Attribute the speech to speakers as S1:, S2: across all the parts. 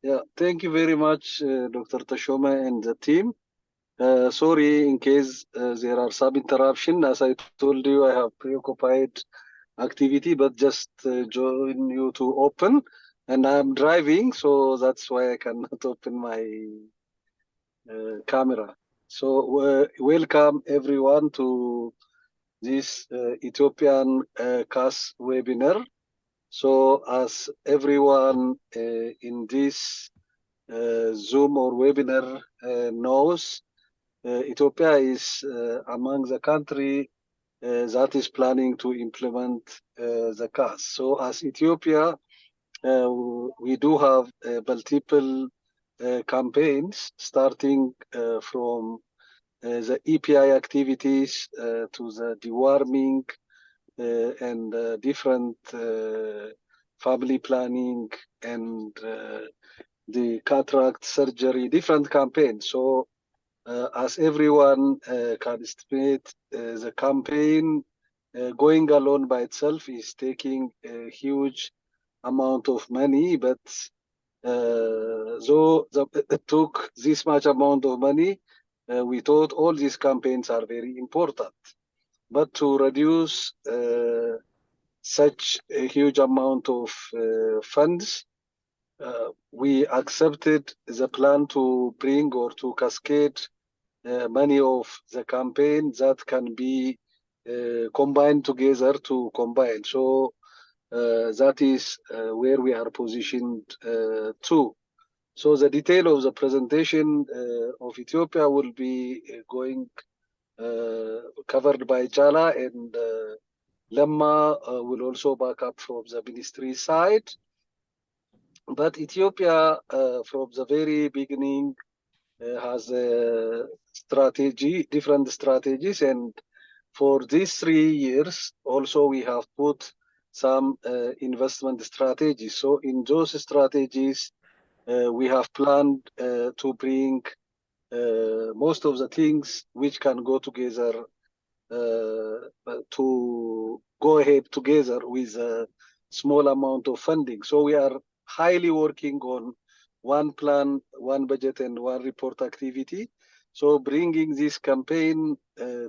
S1: Yeah, thank you very much, Dr. Tashoma and the team. Sorry in case there are some interruption. As I told you, I have preoccupied activity, but just join you to open. And I'm driving, so that's why I cannot open my camera. So welcome everyone to this Ethiopian CAS webinar. So as everyone in this Zoom or webinar knows, Ethiopia is among the country that is planning to implement the CAS. So as Ethiopia, we do have multiple campaigns starting from the EPI activities to the deworming and different family planning and the cataract surgery, different campaigns. So as everyone can estimate, the campaign going alone by itself is taking a huge amount of money, but though it took this much amount of money, we thought all these campaigns are very important. But to reduce such a huge amount of funds, we accepted the plan to bring or to cascade money of the campaign that can be combined together to combine. So that is where we are positioned too. So the detail of the presentation of Ethiopia will be going covered by Jala, and Lemma will also back up from the ministry side. But Ethiopia, from the very beginning, has a strategy, different strategies, and for these 3 years, also we have put some investment strategies. So in those strategies, we have planned to bring most of the things which can go together to go ahead together with a small amount of funding. So we are highly working on one plan, one budget, and one report activity. So bringing this campaign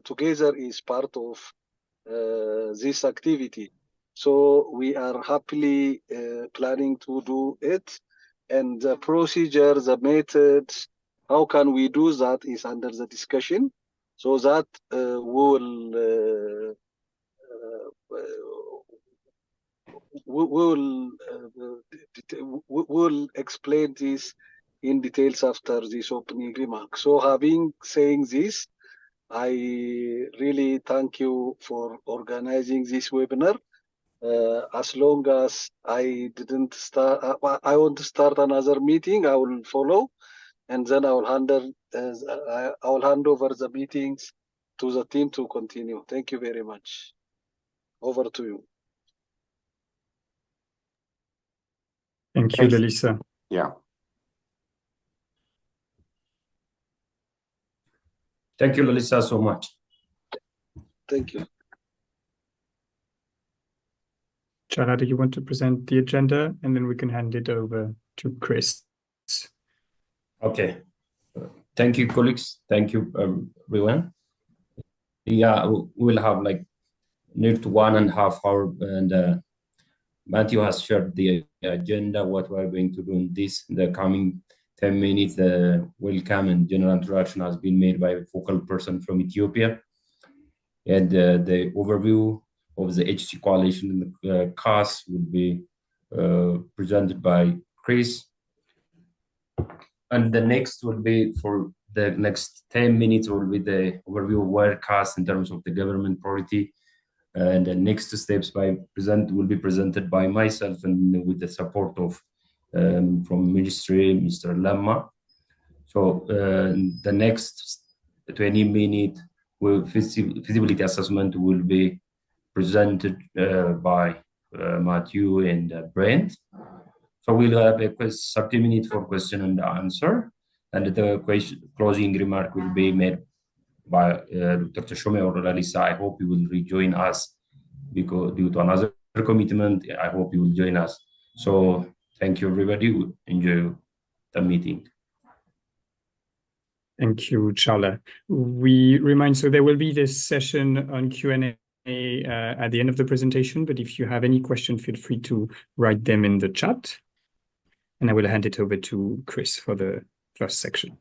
S1: together is part of this activity. So we are happily planning to do it. And the procedure, the methods, how can we do that is under the discussion. So that we'll explain this in details after this opening remark. So having saying this, I really thank you for organizing this webinar. As long as I didn't start, I want to start another meeting, I will follow, and then I will hand over the meetings to the team to continue. Thank you very much. Over to you.
S2: Thank you, Lalisa.
S3: Yeah.
S4: Thank you, Lalisa, so much.
S1: Thank you.
S2: Chala, do you want to present the agenda, and then we can hand it over to Chris?
S4: Okay. Thank you, colleagues. Thank you, everyone. Yeah, we'll have like near to 1.5 hours, and Matthew has shared the agenda, what we're going to do in the coming 10 minutes. The welcome and general introduction has been made by a focal person from Ethiopia. And the overview of the HC coalition CAS will be presented by Chris. And the next will be, for the next 10 minutes, will be the overview of where CAS in terms of the government priority. And the next steps will be presented by myself and with the support of from Ministry, Mr. Lemma. So the next 20-minute feasibility assessment will be presented by Matthew and Brent. So we'll have a 30 minutes for question and answer, and the closing remark will be made by Dr. Tashoma or Lalisa. I hope you will rejoin us because due to another commitment. I hope you will join us. So thank you, everybody. Enjoy meeting.
S2: Thank you, Chala. We remind, so there will be this session on Q&A at the end of the presentation, but if you have any questions, feel free to write them in the chat. And I will hand it over to Chris for the first section.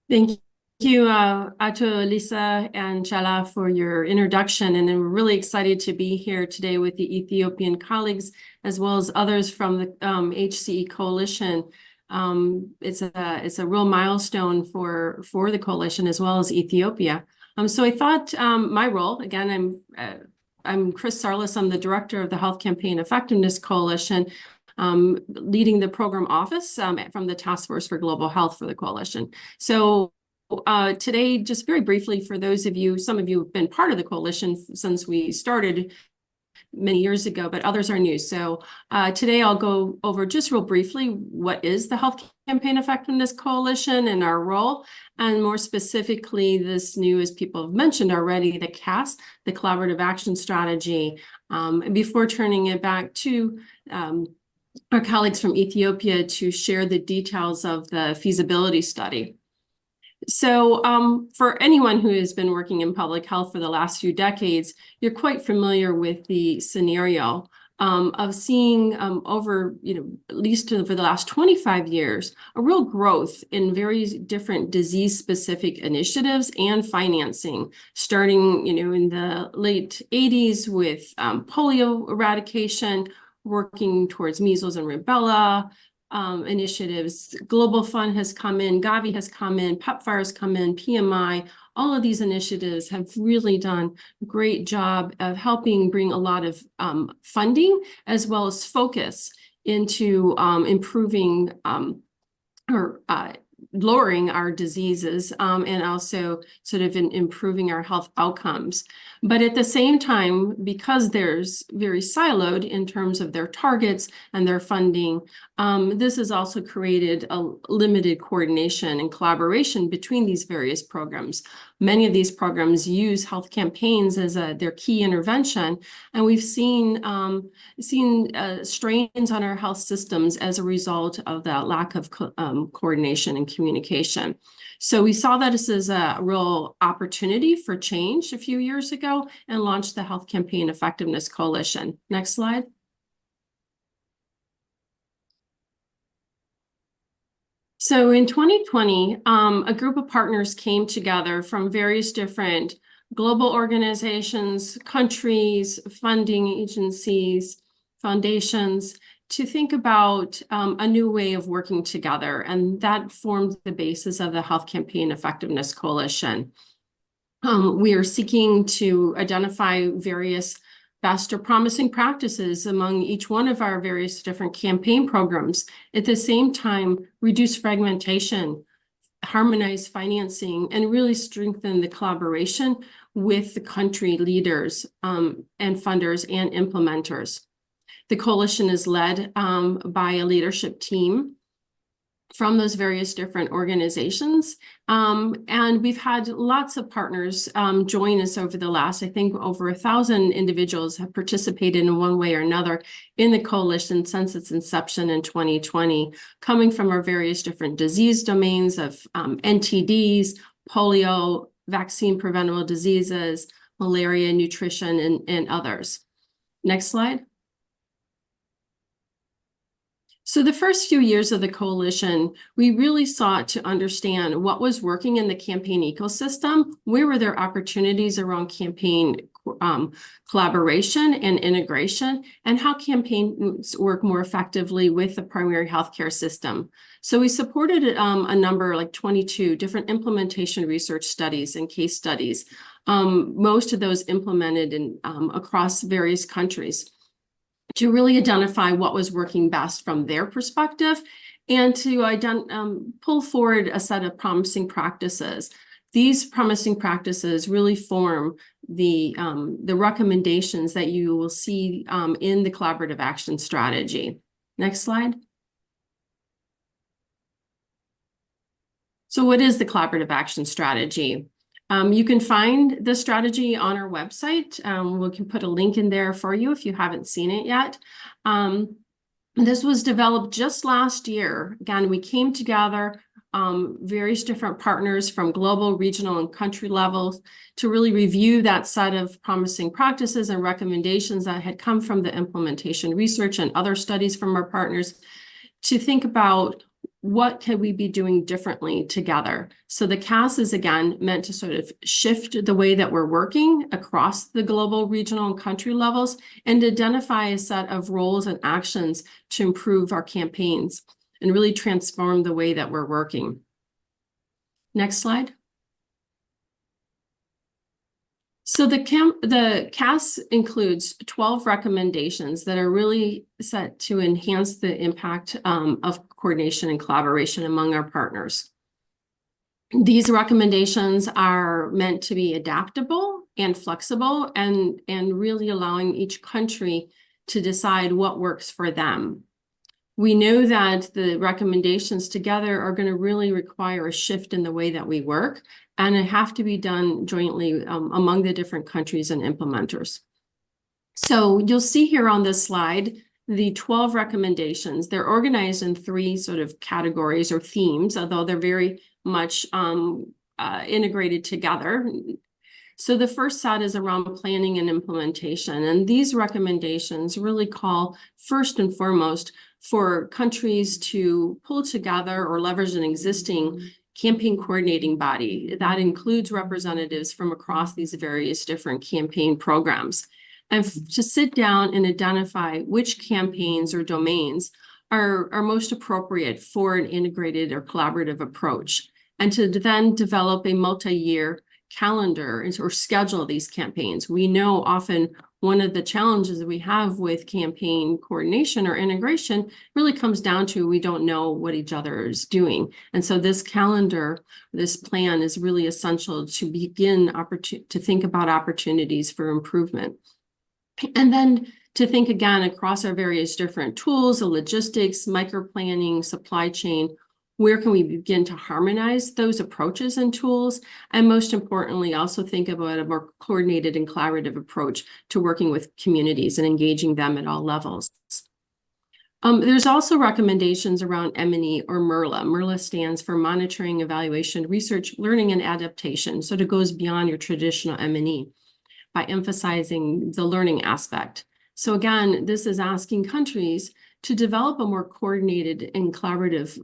S3: Thank you, Ato, Lisa, and Chala for your introduction. And then we're really excited to be here today with the Ethiopian colleagues, as well as others from the HCE Coalition. It's a real milestone for the coalition as well as Ethiopia. So I thought my role, again, I'm Chris Sarlis. I'm the director of the Health Campaign Effectiveness Coalition, leading the program office from the Task Force for Global Health for the coalition. So today, just very briefly, for those of you, some of you have been part of the coalition since we started many years ago, but others are new. So today I'll go over just real briefly what is the Health Campaign Effectiveness Coalition and our role, and more specifically this new, as people have mentioned already, the CAS, the Collaborative Action Strategy. Before turning it back to our colleagues from Ethiopia to share the details of the feasibility study. So for anyone who has been working in public health for the last few decades, you're quite familiar with the scenario of seeing over, at least for the last 25 years, a real growth in very different disease-specific initiatives and financing, starting, in the late 80s with polio eradication, working towards measles and rubella, initiatives. Global Fund has come in, Gavi has come in, PEPFAR has come in, PMI. All of these initiatives have really done a great job of helping bring a lot of funding as well as focus into improving or lowering our diseases and also sort of improving our health outcomes. But at the same time, because there's very siloed in terms of their targets and their funding, this has also created a limited coordination and collaboration between these various programs. Many of these programs use health campaigns as their key intervention, and we've seen strains on our health systems as a result of that lack of coordination and communication. So we saw that this is a real opportunity for change a few years ago and launched the Health Campaign Effectiveness Coalition. Next slide. So in 2020, a group of partners came together from various different global organizations, countries, funding agencies, foundations, to think about a new way of working together. And that formed the basis of the Health Campaign Effectiveness Coalition. We are seeking to identify various best or promising practices among each one of our various different campaign programs. At the same time, reduce fragmentation, harmonize financing, and really strengthen the collaboration with the country leaders and funders and implementers. The coalition is led by a leadership team from those various different organizations. And we've had lots of partners join us over the last, I think over 1,000 individuals have participated in one way or another in the coalition since its inception in 2020, coming from our various different disease domains of NTDs, polio, vaccine preventable diseases, malaria, nutrition, and others. Next slide. So the first few years of the coalition, we really sought to understand what was working in the campaign ecosystem, where were there opportunities around campaign collaboration and integration, and how campaigns work more effectively with the primary healthcare system. So we supported a number, like 22 different implementation research studies and case studies, most of those implemented in across various countries, to really identify what was working best from their perspective and to pull forward a set of promising practices. These promising practices really form the recommendations that you will see in the Collaborative Action Strategy. Next slide. So what is the Collaborative Action Strategy? You can find the strategy on our website. We can put a link in there for you if you haven't seen it yet. This was developed just last year. Again, we came together, various different partners from global, regional, and country levels to really review that set of promising practices and recommendations that had come from the implementation research and other studies from our partners to think about what can we be doing differently together. So the CAS is, again, meant to sort of shift the way that we're working across the global, regional, and country levels and identify a set of roles and actions to improve our campaigns and really transform the way that we're working. Next slide. So the CAS includes 12 recommendations that are really set to enhance the impact of coordination and collaboration among our partners. These recommendations are meant to be adaptable and flexible and really allowing each country to decide what works for them. We know that the recommendations together are going to really require a shift in the way that we work, and it have to be done jointly among the different countries and implementers. So you'll see here on this slide the 12 recommendations. They're organized in 3 sort of categories or themes, although they're very much integrated together. So the first set is around planning and implementation, and these recommendations really call first and foremost for countries to pull together or leverage an existing campaign coordinating body. That includes representatives from across these various different campaign programs. And to sit down and identify which campaigns or domains are most appropriate for an integrated or collaborative approach, and to then develop a multi-year calendar or schedule these campaigns. We know often one of the challenges that we have with campaign coordination or integration really comes down to we don't know what each other is doing. And so this calendar, this plan is really essential to begin to think about opportunities for improvement. And then to think again across our various different tools, the logistics, micro-planning, supply chain, where can we begin to harmonize those approaches and tools? And most importantly, also think about a more coordinated and collaborative approach to working with communities and engaging them at all levels. There's also recommendations around M&E or MIRLA. MIRLA stands for Monitoring, Evaluation, Research, Learning, and Adaptation. So it goes beyond your traditional M&E by emphasizing the learning aspect. So again, this is asking countries to develop a more coordinated and collaborative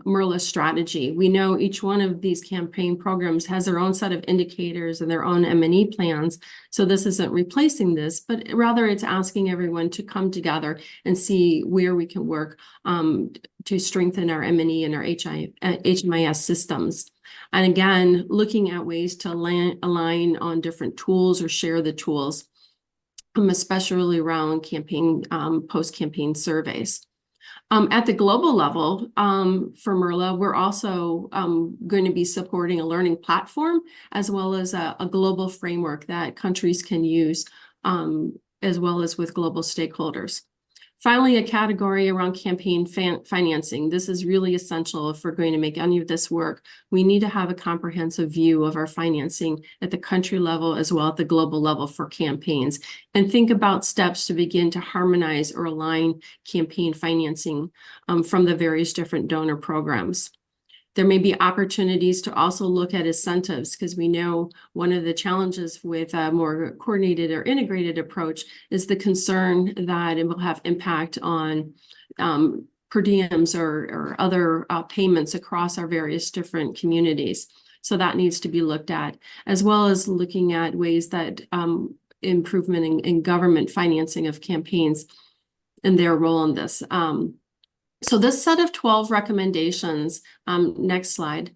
S3: MIRLA strategy. We know each one of these campaign programs has their own set of indicators and their own M&E plans. So this isn't replacing this, but rather it's asking everyone to come together and see where we can work to strengthen our M&E and our HMIS systems. And again, looking at ways to align on different tools or share the tools, especially around campaign, post-campaign surveys. At the global level, for MIRLA, we're also going to be supporting a learning platform as well as a global framework that countries can use, as well as with global stakeholders. Finally, a category around campaign financing. This is really essential if we're going to make any of this work. We need to have a comprehensive view of our financing at the country level as well as the global level for campaigns, and think about steps to begin to harmonize or align campaign financing from the various different donor programs. There may be opportunities to also look at incentives, because we know one of the challenges with a more coordinated or integrated approach is the concern that it will have impact on per diems or other payments across our various different communities. So that needs to be looked at, as well as looking at ways that improvement in government financing of campaigns and their role in this. So this set of 12 recommendations, next slide,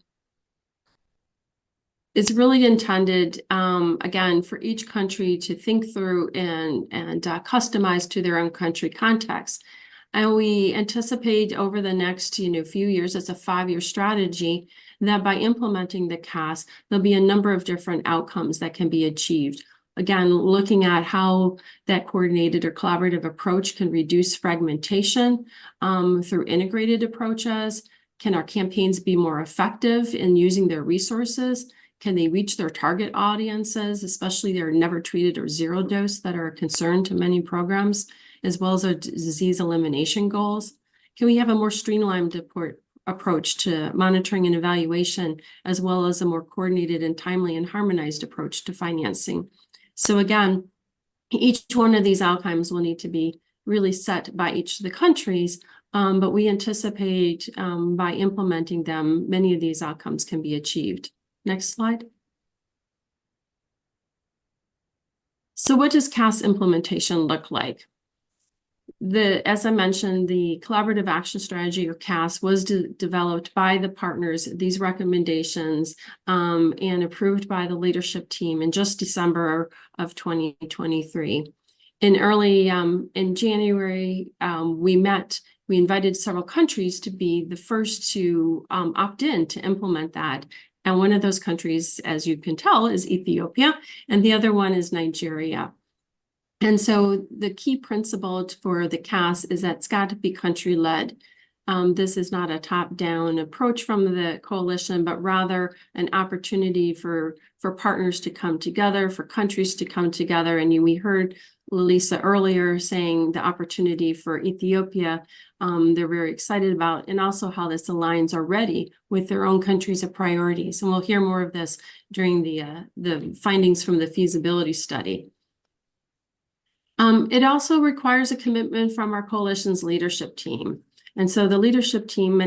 S3: is really intended, again, for each country to think through and customize to their own country context. And we anticipate over the next few years, it's a 5-year strategy, that by implementing the CAS, there'll be a number of different outcomes that can be achieved. Again, looking at how that coordinated or collaborative approach can reduce fragmentation through integrated approaches. Can our campaigns be more effective in using their resources? Can they reach their target audiences, especially their never treated or zero dose that are a concern to many programs? as well as our disease elimination goals? Can we have a more streamlined approach to monitoring and evaluation, as well as a more coordinated and timely and harmonized approach to financing? So again, each one of these outcomes will need to be really set by each of the countries, but we anticipate by implementing them, many of these outcomes can be achieved. Next slide. So what does CAS implementation look like? As I mentioned, the Collaborative Action Strategy, or CAS, was developed by the partners, these recommendations, and approved by the leadership team in just December of 2023. In January, we invited several countries to be the first to opt in to implement that. And one of those countries, as you can tell, is Ethiopia, and the other one is Nigeria. And so the key principle for the CAS is that it's got to be country-led. This is not a top-down approach from the coalition, but rather an opportunity for partners to come together, for countries to come together. And we heard Lisa earlier saying the opportunity for Ethiopia, they're very excited about, and also how this aligns already with their own countries of priorities. And we'll hear more of this during the findings from the feasibility study. It also requires a commitment from our coalition's leadership team. And so the leadership team,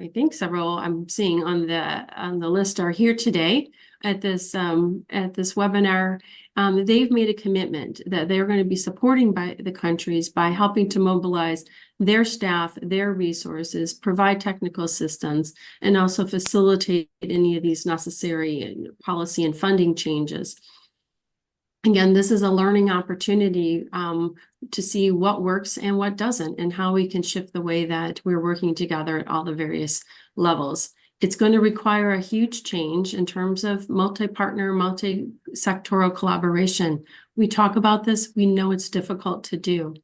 S3: I think several I'm seeing on the list are here today at this webinar. They've made a commitment that they're going to be supporting by the countries by helping to mobilize their staff, their resources, provide technical assistance, and also facilitate any of these necessary policy and funding changes. Again, this is a learning opportunity to see what works and what doesn't, and how we can shift the way that we're working together at all the various levels. It's going to require a huge change in terms of multi-partner, multi-sectoral collaboration. We talk about this, we know it's difficult to do.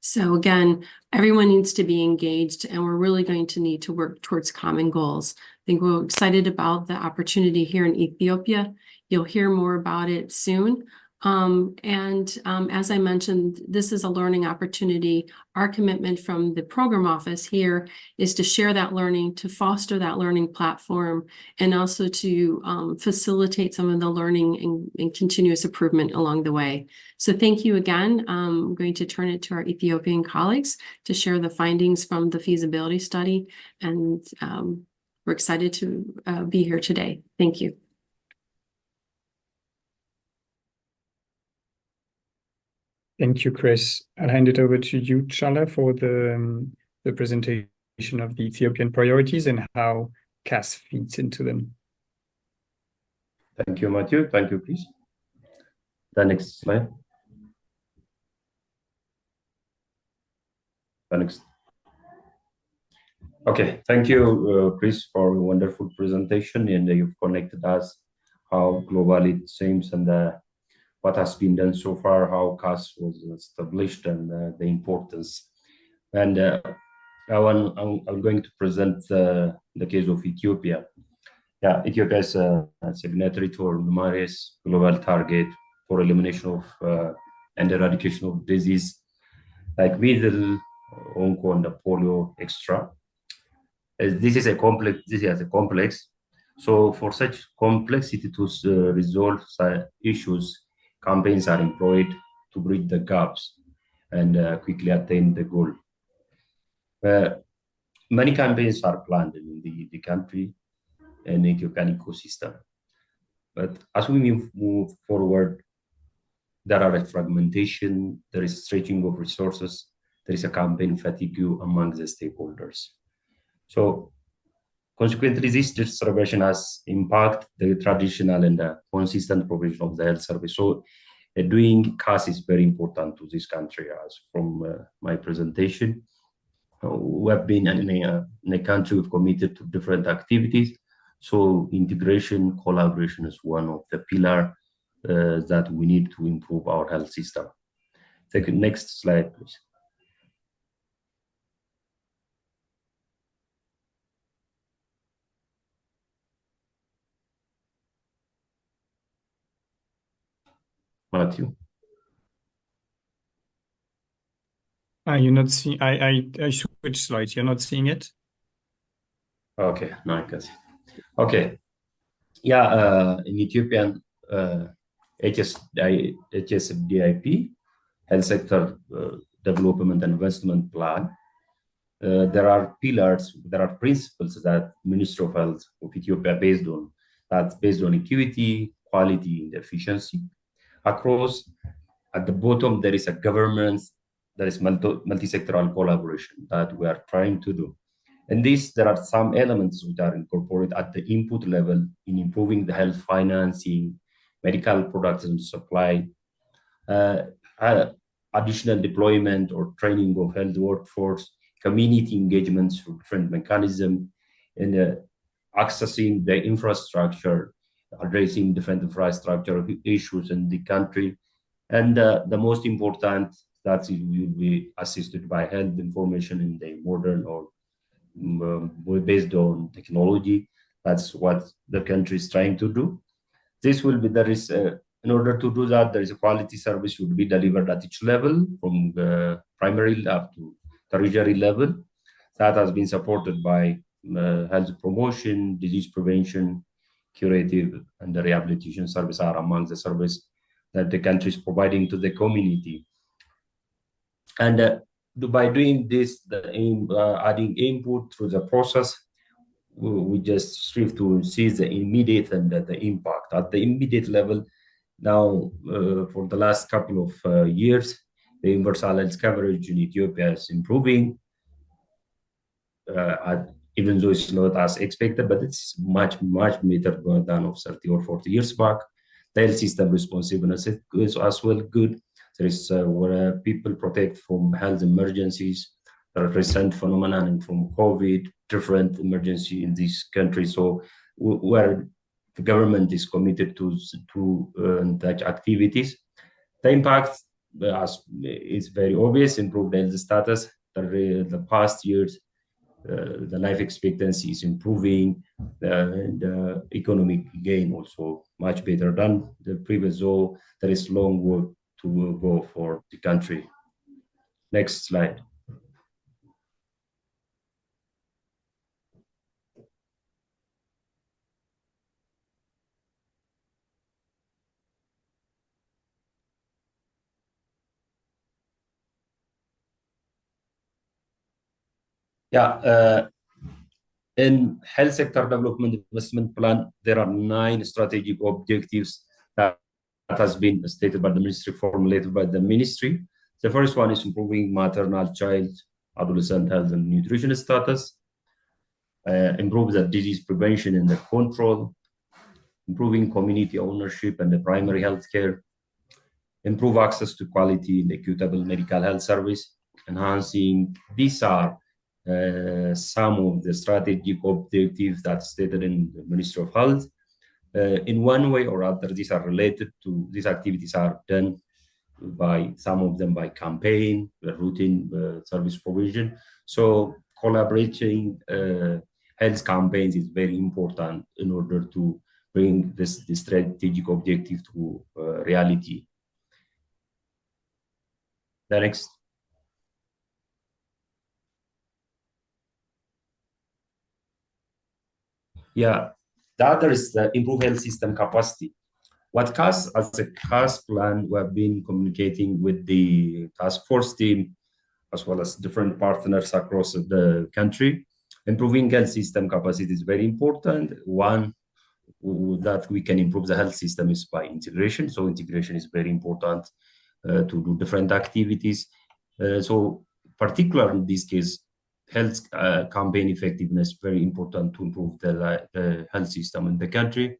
S3: So again, everyone needs to be engaged, and we're really going to need to work towards common goals. I think we're excited about the opportunity here in Ethiopia. You'll hear more about it soon. As I mentioned, this is a learning opportunity. Our commitment from the program office here is to share that learning, to foster that learning platform, and also to facilitate some of the learning and continuous improvement along the way. So thank you again. I'm going to turn it to our Ethiopian colleagues to share the findings from the feasibility study, and we're excited to be here today. Thank you.
S2: Thank you, Chris. I'll hand it over to you, Chala, for the presentation of the Ethiopian priorities and how CAS feeds into them.
S4: Thank you, Matthew. Thank you, Chris. The next slide. The next. Okay, thank you, Chris, for a wonderful presentation, and you've connected us how global it seems, and what has been done so far, how CAS was established, and the importance. And I'm going to present the case of Ethiopia. Yeah, Ethiopia is a signatory to numerous global target for elimination of and eradication of disease like measles, onco, and polio, extra. This is a complex. So for such complexity to resolve issues, campaigns are employed to bridge the gaps and quickly attain the goal. Many campaigns are planned in the country and Ethiopian ecosystem. But as we move forward, there are a fragmentation, there is stretching of resources, there is a campaign fatigue among the stakeholders. So consequently, this distribution has impacted the traditional and consistent provision of the health service. So doing CAS is very important to this country. As from my presentation, we have been in a country we've committed to different activities. So integration, collaboration is one of the pillars that we need to improve our health system. Take the next slide, please. Matthew.
S2: You're not seeing. I switched slides. You're not seeing it.
S4: Okay, now I can see. Okay, yeah. In Ethiopian HSDIP, Health Sector Development and Investment Plan, there are pillars, there are principles that Ministry of Health of Ethiopia based on. That's based on equity, quality, and efficiency. Across, at the bottom, there is a governance, there is multi-sectoral collaboration that we are trying to do. And this, there are some elements which are incorporated at the input level in improving the health financing, medical products and supply, additional deployment or training of health workforce, community engagements through different mechanisms, and accessing the infrastructure, addressing different infrastructure issues in the country. And the most important, that will be assisted by health information in the modern or based on technology. That's what the country is trying to do. This will be, in order to do that, there is a quality service should be delivered at each level, from the primary up to tertiary level. That has been supported by health promotion, disease prevention, curative, and the rehabilitation service are among the services that the country is providing to the community. And by doing this, adding input through the process, we just strive to see the immediate and the impact. At the immediate level, now for the last couple of years, the universal health coverage in Ethiopia is improving, even though it's not as expected, but it's much better than of 30 or 40 years back. The health system responsiveness is as well good. There is where people protect from health emergencies, the recent phenomenon and from COVID, different emergency in this country. So where the government is committed to such activities, the impact is very obvious. Improved health status. The past years, the life expectancy is improving, and economic gain also much better than the previous. Though there is long work to go for the country. Next slide. Yeah, in health sector development investment plan, there are 9 strategic objectives that has been stated by the ministry, formulated by the ministry. The first one is improving maternal, child, adolescent health and nutrition status, improve the disease prevention and the control, improving community ownership and the primary health care, improve access to quality and equitable medical health service, enhancing. These are some of the strategic objectives that stated in the Ministry of Health. In one way or other, these are related to, these activities are done by some of them by campaign, routine service provision. So collaborating health campaigns is very important in order to bring this strategic objective to reality. The next. Yeah, the other is the improve health system capacity. What CAS, as a CAS plan, we have been communicating with the task force team, as well as different partners across the country. Improving health system capacity is very important. One, that we can improve the health system is by integration. So integration is very important to do different activities. So particularly in this case, health campaign effectiveness is very important to improve the health system in the country.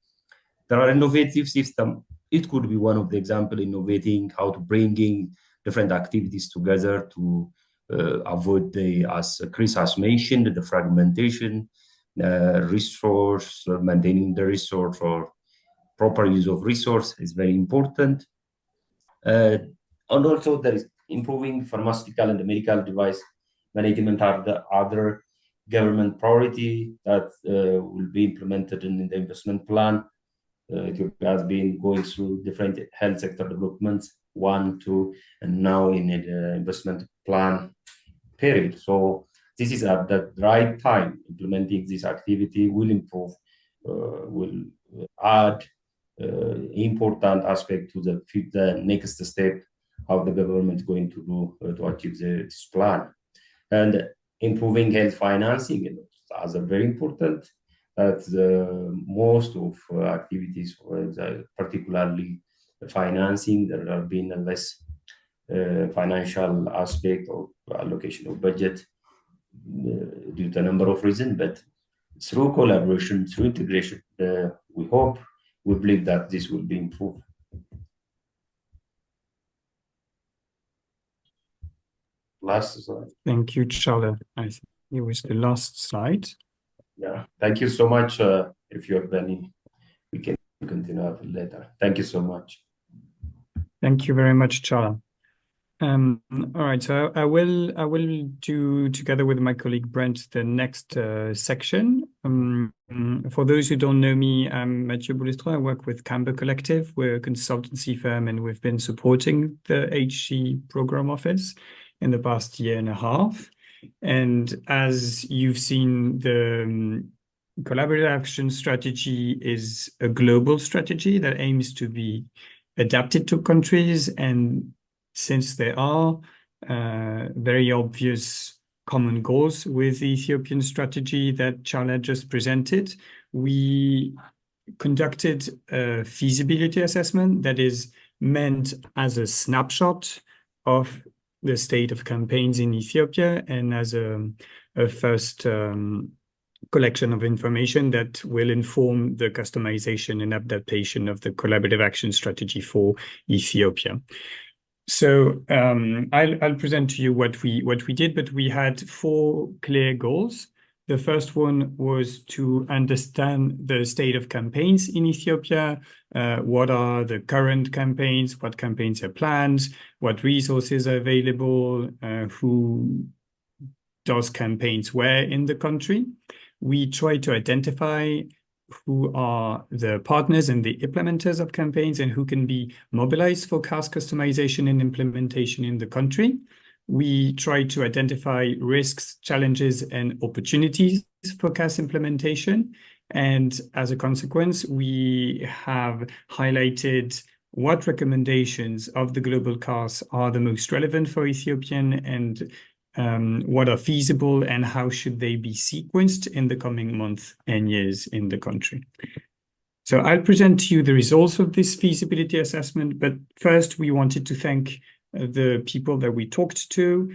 S4: There are innovative systems. It could be one of the example, innovating how to bringing different activities together to avoid the, as Chris has mentioned, the fragmentation, resource, maintaining the resource or proper use of resource is very important. And also there is improving pharmaceutical and the medical device management are the other government priority that will be implemented in the investment plan. Ethiopia has been going through different health sector developments, 1, 2, and now in the investment plan period. So this is at the right time. Implementing this activity will improve, will add important aspect to the next step, how the government is going to do to achieve this plan. And improving health financing is also very important. That most of activities, particularly financing, there have been a less financial aspect of allocation of budget due to a number of reasons, but through collaboration, through integration, we believe that this will be improved. Last slide.
S2: Thank you, Charles. I think it was the last slide.
S4: Yeah, thank you so much. If you have any, we can continue later. Thank you so much.
S2: Thank you very much, Charles. All right, so I will do together with my colleague Brent the next section. For those who don't know me, I'm Mathieu Boulestro. I work with Camber Collective. We're a consultancy firm, and we've been supporting the HC Program Office in the past year and a half. And as you've seen, the collaborative action strategy is a global strategy that aims to be adapted to countries, and since there are very obvious common goals with the Ethiopian strategy that Charles just presented, we conducted a feasibility assessment that is meant as a snapshot of the state of campaigns in Ethiopia and as a first collection of information that will inform the customization and adaptation of the collaborative action strategy for Ethiopia. So I'll present to you what we did, but we had 4 clear goals. The first one was to understand the state of campaigns in Ethiopia. What are the current campaigns? What campaigns are planned? What resources are available? Who does campaigns where in the country? We try to identify who are the partners and the implementers of campaigns and who can be mobilized for CAS customization and implementation in the country. We try to identify risks, challenges, and opportunities for CAS implementation. And as a consequence, we have highlighted what recommendations of the global CAS are the most relevant for Ethiopian and what are feasible and how should they be sequenced in the coming months and years in the country. So I'll present to you the results of this feasibility assessment, but first we wanted to thank the people that we talked to.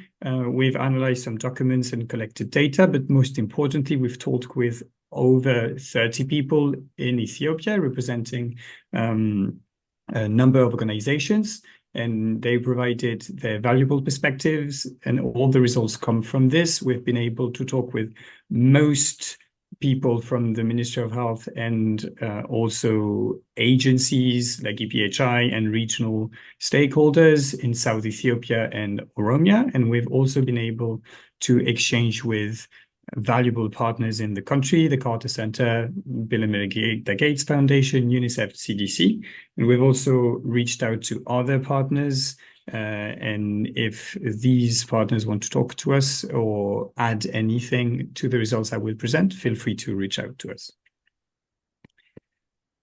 S2: We've analyzed some documents and collected data, but most importantly, we've talked with over 30 people in Ethiopia representing a number of organizations, and they provided their valuable perspectives, and all the results come from this. We've been able to talk with most people from the Ministry of Health and also agencies like EPHI and regional stakeholders in South Ethiopia and Oromia. And we've also been able to exchange with valuable partners in the country, the Carter Center, Bill and Melinda Gates Foundation, UNICEF, CDC. And we've also reached out to other partners. And if these partners want to talk to us or add anything to the results I will present, feel free to reach out to us.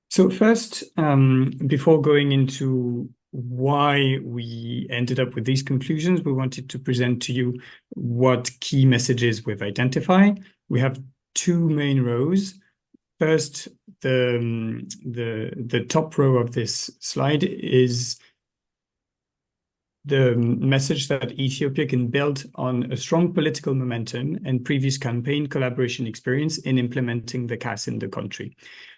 S2: So first, before going into why we ended up with these conclusions, we wanted to present to you what key messages we've identified. We have 2 main rows. First, the top row of this slide is the message that Ethiopia can build on a strong political momentum and previous campaign collaboration experience in implementing the CAS in the country.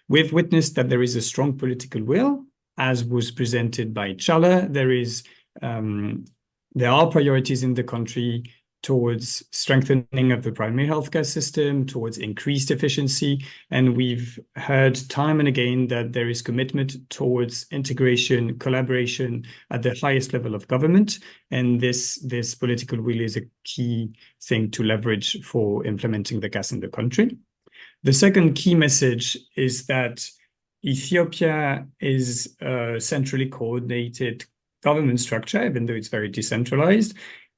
S2: We've witnessed that there is a strong political will, as was presented by Chala. There are priorities in the country towards strengthening of the primary healthcare system, towards increased efficiency. And we've heard time and again that there is commitment towards integration, collaboration at the highest level of government. And this political will is a key thing to leverage for implementing the CAS in the country. The second key message is that Ethiopia is a centrally coordinated government structure, even though it's very decentralized.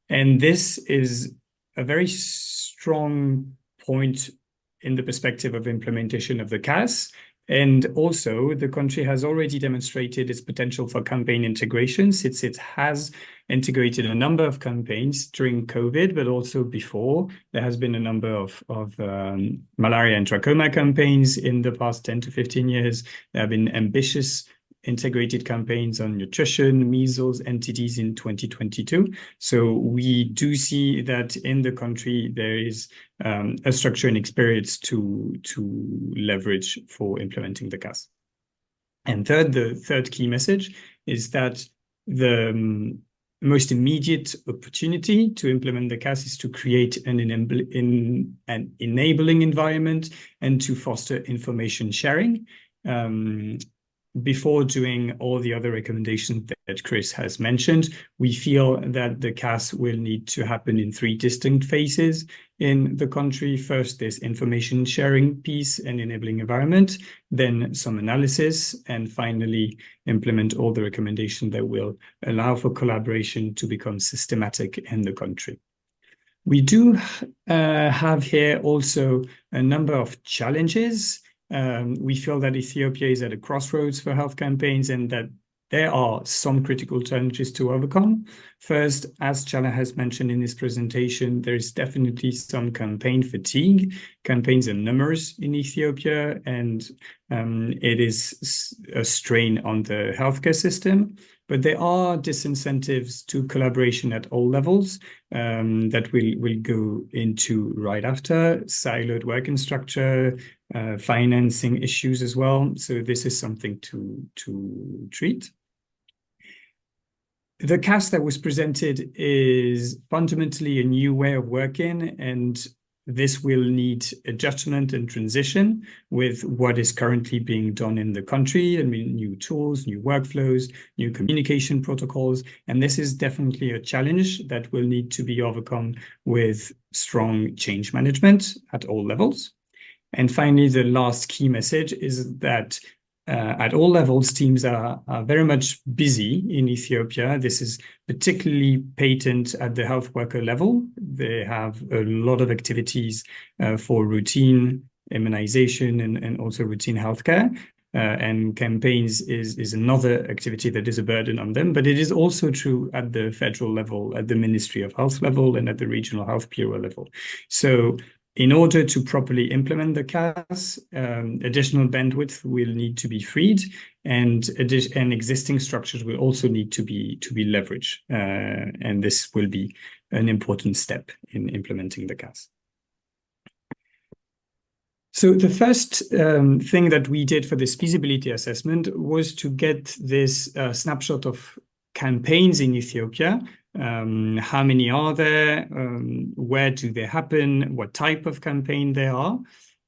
S2: And this is a very strong point in the perspective of implementation of the CAS. And also, the country has already demonstrated its potential for campaign integration, since it has integrated a number of campaigns during COVID, but also before. There has been a number of malaria and trachoma campaigns in the past 10 to 15 years. There have been ambitious integrated campaigns on nutrition, measles, NTDs in 2022. So we do see that in the country there is a structure and experience to leverage for implementing the CAS. And the third key message is that the most immediate opportunity to implement the CAS is to create an enabling environment and to foster information sharing. Before doing all the other recommendations that Chris has mentioned, we feel that the CAS will need to happen in 3 distinct phases in the country. First, this information sharing piece and enabling environment, then some analysis, and finally implement all the recommendations that will allow for collaboration to become systematic in the country. We do have here also a number of challenges. We feel that Ethiopia is at a crossroads for health campaigns and that there are some critical challenges to overcome. First, as Chala has mentioned in his presentation, there is definitely some campaign fatigue. Campaigns are numerous in Ethiopia, and it is a strain on the healthcare system. But there are disincentives to collaboration at all levels that we'll go into right after. Siloed working structure, financing issues as well. So this is something to treat. The CAS that was presented is fundamentally a new way of working, and this will need adjustment and transition with what is currently being done in the country. I mean, new tools, new workflows, new communication protocols. And this is definitely a challenge that will need to be overcome with strong change management at all levels. And finally, the last key message is that at all levels, teams are very much busy in Ethiopia. This is particularly patent at the health worker level. They have a lot of activities for routine immunization and also routine healthcare. And campaigns is another activity that is a burden on them. But it is also true at the federal level, at the Ministry of Health level, and at the regional health bureau level. So in order to properly implement the CAS, additional bandwidth will need to be freed, and existing structures will also need to be leveraged. And this will be an important step in implementing the CAS. So the first thing that we did for this feasibility assessment was to get this snapshot of campaigns in Ethiopia. How many are there? Where do they happen? What type of campaign they are?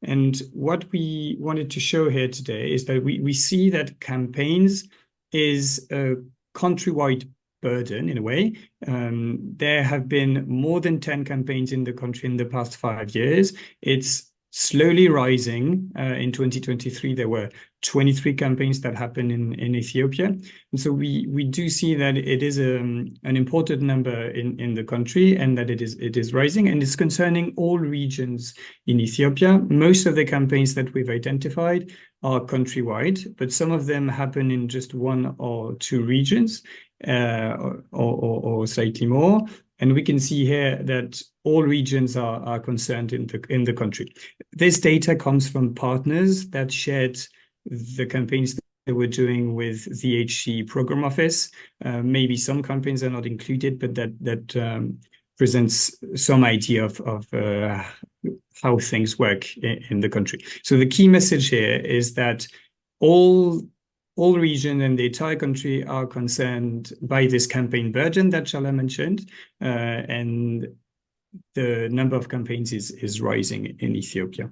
S2: And what we wanted to show here today is that we see that campaigns is a countrywide burden in a way. There have been more than 10 campaigns in the country in the past 5 years. It's slowly rising. In 2023, there were 23 campaigns that happened in Ethiopia. And so we do see that it is an important number in the country, and that it is rising, and it's concerning all regions in Ethiopia. Most of the campaigns that we've identified are countrywide, but some of them happen in just 1 or 2 regions, or slightly more. And we can see here that all regions are concerned in the country. This data comes from partners that shared the campaigns that they were doing with the HC program office. Maybe some campaigns are not included, but that presents some idea of how things work in the country. So the key message here is that all regions and the entire country are concerned by this campaign burden that Chala mentioned, and the number of campaigns is rising in Ethiopia.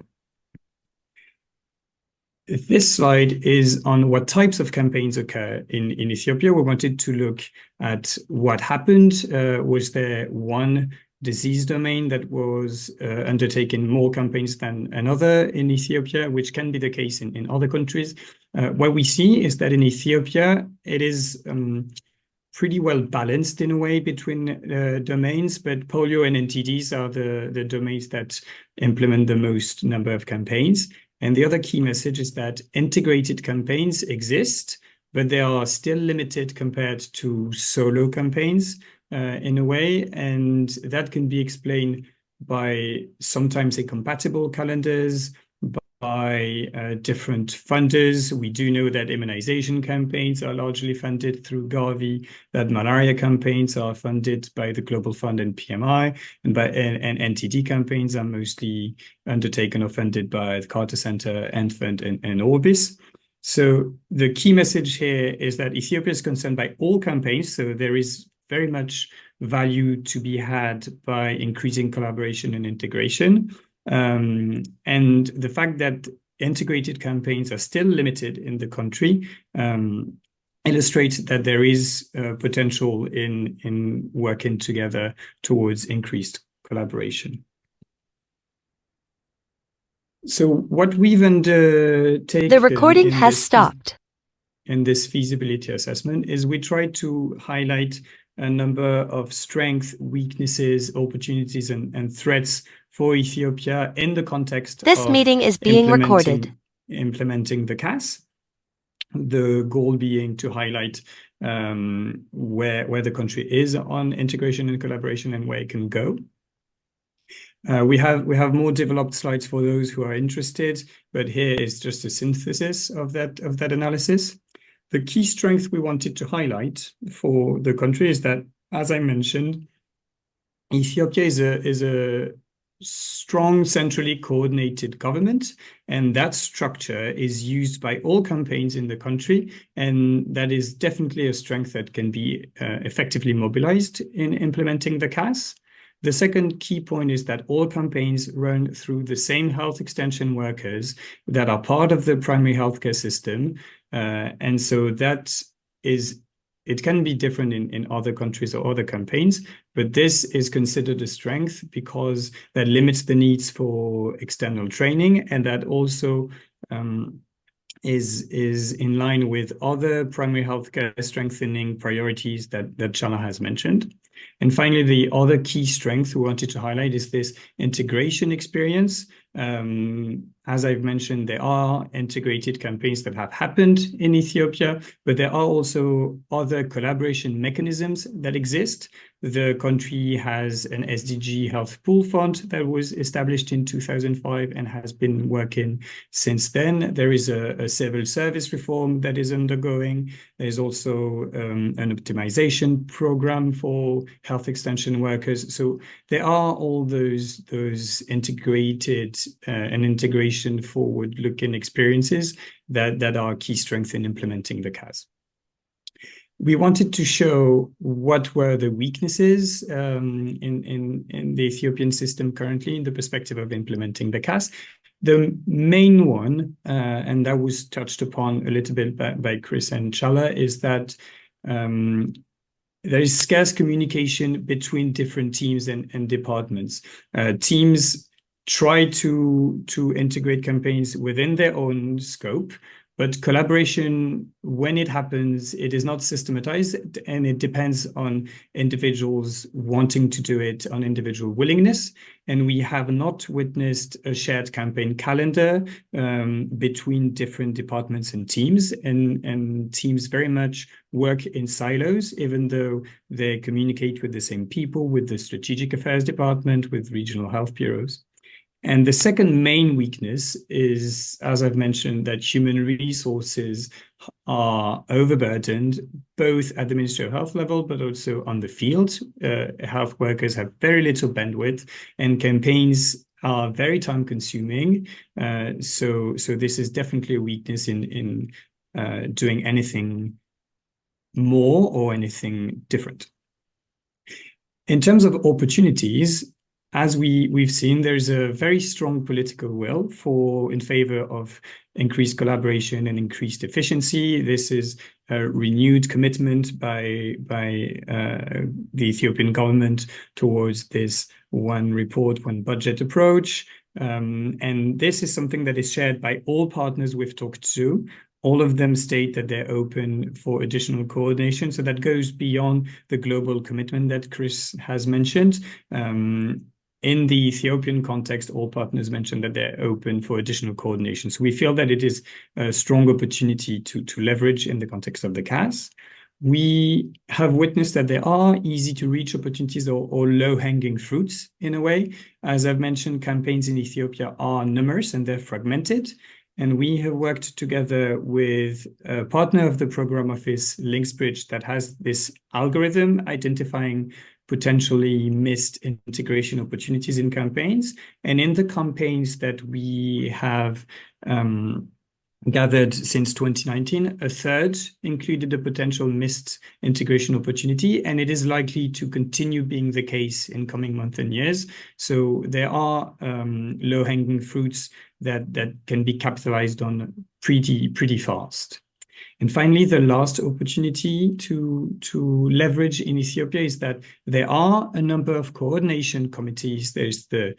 S2: This slide is on what types of campaigns occur in Ethiopia. We wanted to look at what happened. Was there one disease domain that was undertaking more campaigns than another in Ethiopia, which can be the case in other countries? What we see is that in Ethiopia, it is pretty well balanced in a way between domains, but polio and NTDs are the domains that implement the most number of campaigns. And the other key message is that integrated campaigns exist, but they are still limited compared to solo campaigns in a way. And that can be explained by sometimes incompatible calendars, by different funders. We do know that immunization campaigns are largely funded through Gavi, that malaria campaigns are funded by the Global Fund and PMI, and NTD campaigns are mostly undertaken or funded by the Carter Center, EndFund, and Orbis. So the key message here is that Ethiopia is concerned by all campaigns, so there is very much value to be had by increasing collaboration and integration. And the fact that integrated campaigns are still limited in the country illustrates that there is potential in working together towards increased collaboration. So what we've undertaken...
S5: The recording has stopped.
S2: In this feasibility assessment is we try to highlight a number of strengths, weaknesses, opportunities, and threats for Ethiopia in the context
S5: This
S2: of
S5: meeting is being recorded.
S2: Implementing the CAS. The goal being to highlight where the country is on integration and collaboration and where it can go. We have more developed slides for those who are interested, but here is just a synthesis of that analysis. The key strength we wanted to highlight for the country is that, as I mentioned, Ethiopia is a strong centrally coordinated government, and that structure is used by all campaigns in the country, and that is definitely a strength that can be effectively mobilized in implementing the CAS. The second key point is that all campaigns run through the same health extension workers that are part of the primary healthcare system. And so it can be different in other countries or other campaigns, but this is considered a strength because that limits the needs for external training, and that also is in line with other primary healthcare strengthening priorities that Chala has mentioned. And finally, the other key strength we wanted to highlight is this integration experience. As I've mentioned, there are integrated campaigns that have happened in Ethiopia, but there are also other collaboration mechanisms that exist. The country has an SDG Health Pool Fund that was established in 2005 and has been working since then. There is a civil service reform that is undergoing. There's also an optimization program for health extension workers. So there are all those integrated and integration forward-looking experiences that are key strengths in implementing the CAS. We wanted to show what were the weaknesses in the Ethiopian system currently in the perspective of implementing the CAS. The main one, and that was touched upon a little bit by Chris and Chala, is that there is scarce communication between different teams and departments. Teams try to integrate campaigns within their own scope, but collaboration, when it happens, it is not systematized, and it depends on individuals wanting to do it, on individual willingness. And we have not witnessed a shared campaign calendar between different departments and teams. And teams very much work in silos, even though they communicate with the same people, with the Strategic Affairs Department, with regional health bureaus. And the second main weakness is, as I've mentioned, that human resources are overburdened, both at the Ministry of Health level, but also on the field. Health workers have very little bandwidth, and campaigns are very time-consuming. So this is definitely a weakness in doing anything more or anything different. In terms of opportunities, as we've seen, there's a very strong political will in favor of increased collaboration and increased efficiency. This is a renewed commitment by the Ethiopian government towards this one report, one budget approach. And this is something that is shared by all partners we've talked to. all of them state that they're open for additional coordination. So that goes beyond the global commitment that Chris has mentioned. In the Ethiopian context, all partners mentioned that they're open for additional coordination. So we feel that it is a strong opportunity to leverage in the context of the CAS. We have witnessed that there are easy to reach opportunities or low-hanging fruits in a way. As I've mentioned, campaigns in Ethiopia are numerous and they're fragmented. And we have worked together with a partner of the program office, Linksbridge, that has this algorithm identifying potentially missed integration opportunities in campaigns. And in the campaigns that we have gathered since 2019, a third included a potential missed integration opportunity, and it is likely to continue being the case in coming months and years. So there are low-hanging fruits that can be capitalized on pretty fast. And finally, the last opportunity to leverage in Ethiopia is that there are a number of coordination committees. There's the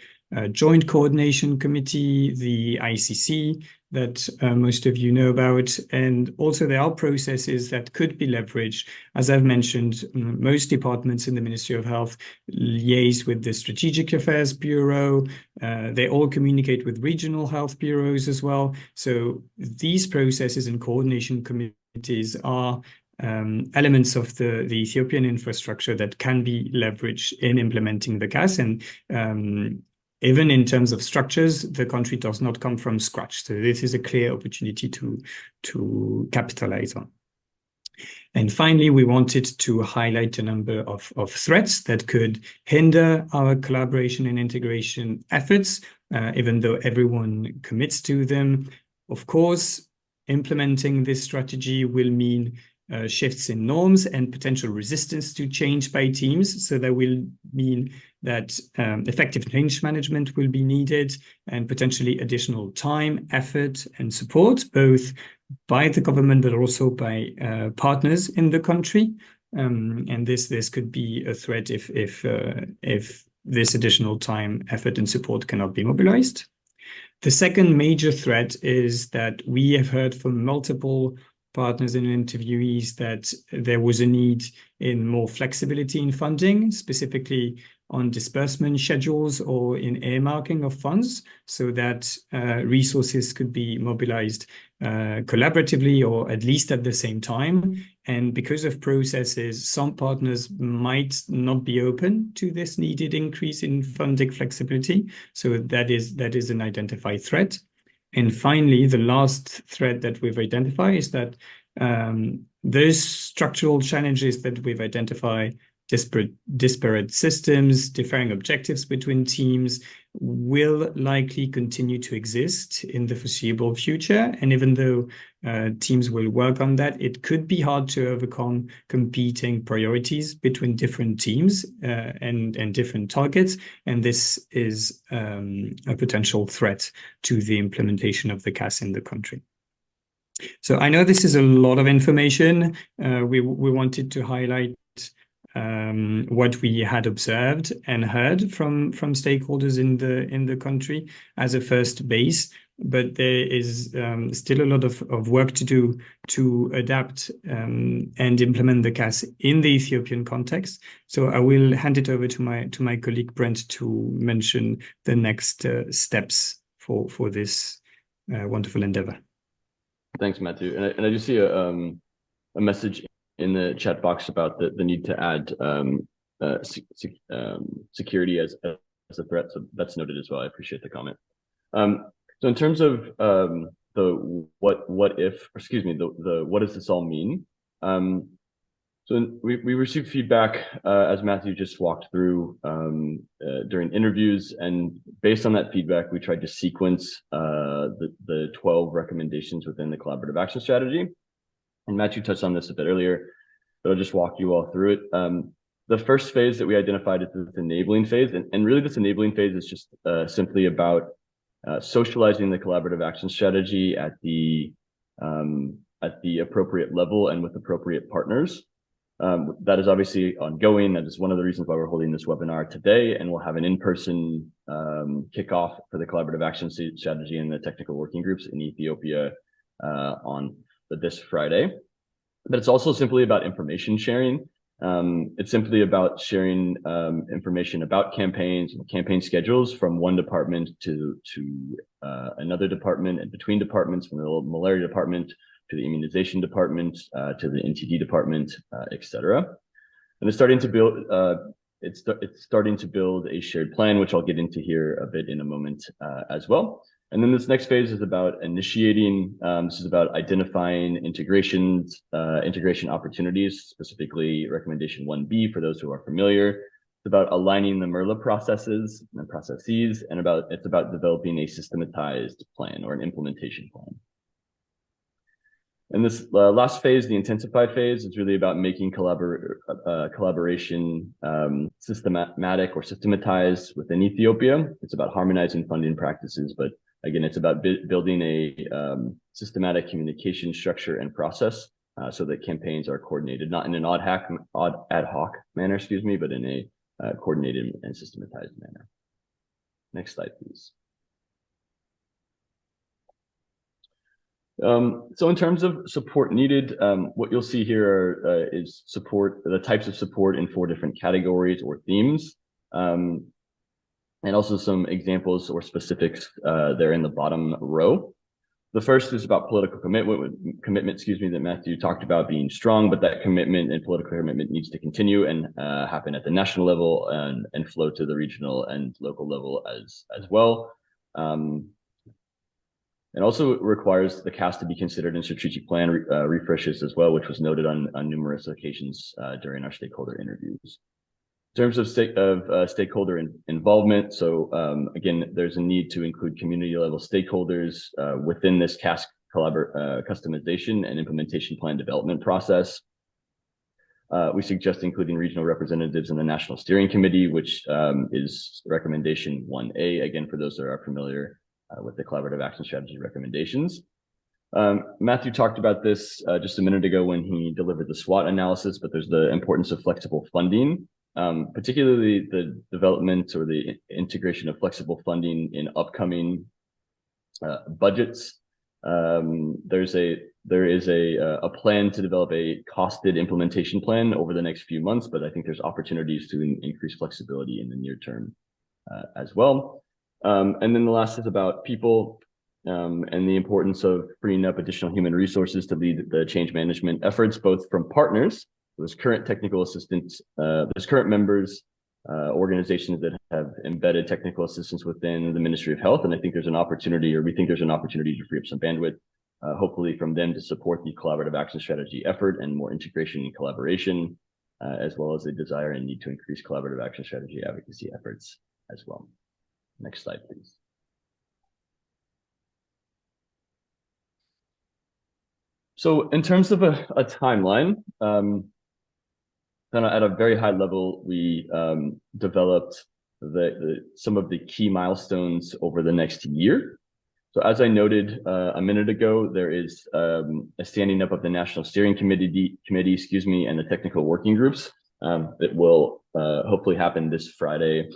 S2: Joint Coordination Committee, the ICC, that most of you know about. And also there are processes that could be leveraged. As I've mentioned, most departments in the Ministry of Health liaise with the Strategic Affairs Bureau. They all communicate with regional health bureaus as well. So these processes and coordination committees are elements of the Ethiopian infrastructure that can be leveraged in implementing the CAS. And even in terms of structures, the country does not come from scratch. So this is a clear opportunity to capitalize on. And finally, we wanted to highlight a number of threats that could hinder our collaboration and integration efforts, even though everyone commits to them. Of course, implementing this strategy will mean shifts in norms and potential resistance to change by teams. So that will mean that effective change management will be needed and potentially additional time, effort, and support, both by the government, but also by partners in the country. And this could be a threat if this additional time, effort, and support cannot be mobilized. The second major threat is that we have heard from multiple partners and interviewees that there was a need in more flexibility in funding, specifically on disbursement schedules or in earmarking of funds, so that resources could be mobilized collaboratively or at least at the same time. And because of processes, some partners might not be open to this needed increase in funding flexibility. So that is an identified threat. And finally, the last threat that we've identified is that those structural challenges that we've identified, disparate systems, differing objectives between teams, will likely continue to exist in the foreseeable future. And even though teams will work on that, it could be hard to overcome competing priorities between different teams and different targets. And this is a potential threat to the implementation of the CAS in the country. So I know this is a lot of information. We wanted to highlight what we had observed and heard from stakeholders in the country as a first base, but there is still a lot of work to do to adapt and implement the CAS in the Ethiopian context. So I will hand it over to my colleague Brent to mention the next steps for this wonderful endeavor.
S6: Thanks, Matthew. And I do see a message in the chat box about the need to add security as a threat. So that's noted as well. I appreciate the comment. So in terms of the what does this all mean? So we received feedback as Matthew just walked through during interviews, and based on that feedback, we tried to sequence the 12 recommendations within the collaborative action strategy. And Matthew touched on this a bit earlier, but I'll just walk you all through it. The first phase that we identified is this enabling phase, and really this enabling phase is just simply about socializing the collaborative action strategy at the appropriate level and with appropriate partners. That is obviously ongoing. That is one of the reasons why we're holding this webinar today, and we'll have an in-person kickoff for the collaborative action strategy and the technical working groups in Ethiopia on this Friday. But it's also simply about information sharing. It's simply about sharing information about campaigns and campaign schedules from one department to another department, and between departments, from the malaria department to the immunization department to the NTD department, etc. And it's starting to build. It's starting to build a shared plan, which I'll get into here a bit in a moment as well. And then this next phase is about initiating. This is about identifying integration opportunities, specifically recommendation 1B for those who are familiar. It's about aligning the MERLA processes, and it's about developing a systematized plan or an implementation plan. And this last phase, the intensify phase, is really about making collaboration systematic or systematized within Ethiopia. It's about harmonizing funding practices, but again, it's about building a systematic communication structure and process so that campaigns are coordinated, not in an ad hoc manner, but in a coordinated and systematized manner. Next slide, please. So in terms of support needed, what you'll see here is the types of support in 4 different categories or themes, and also some examples or specifics there in the bottom row. The first is about political commitment, that Matthew talked about being strong, but that commitment and political commitment needs to continue and happen at the national level and flow to the regional and local level as well. It also requires the CAS to be considered in strategic plan refreshes as well, which was noted on numerous occasions during our stakeholder interviews. In terms of stakeholder involvement, so again, there's a need to include community level stakeholders within this CAS customization and implementation plan development process. We suggest including regional representatives in the National Steering Committee, which is recommendation 1A, again, for those that are familiar with the Collaborative Action Strategy recommendations. Matthew talked about this just a minute ago when he delivered the SWOT analysis, but there's the importance of flexible funding, particularly the development or the integration of flexible funding in upcoming budgets. There is a plan to develop a costed implementation plan over the next few months, but I think there's opportunities to increase flexibility in the near term as well. And then the last is about people and the importance of freeing up additional human resources to lead the change management efforts, both from partners, there's current technical assistants, there's current members, organizations that have embedded technical assistance within the Ministry of Health. And I think there's an opportunity, or we think there's an opportunity to free up some bandwidth, hopefully from them to support the Collaborative Action Strategy effort and more integration and collaboration, as well as a desire and need to increase Collaborative Action Strategy advocacy efforts as well. Next slide, please. So in terms of a timeline, kind of at a very high level, we developed some of the key milestones over the next year. So as I noted a minute ago, there is a standing up of the National Steering Committee, and the technical working groups that will hopefully happen this Friday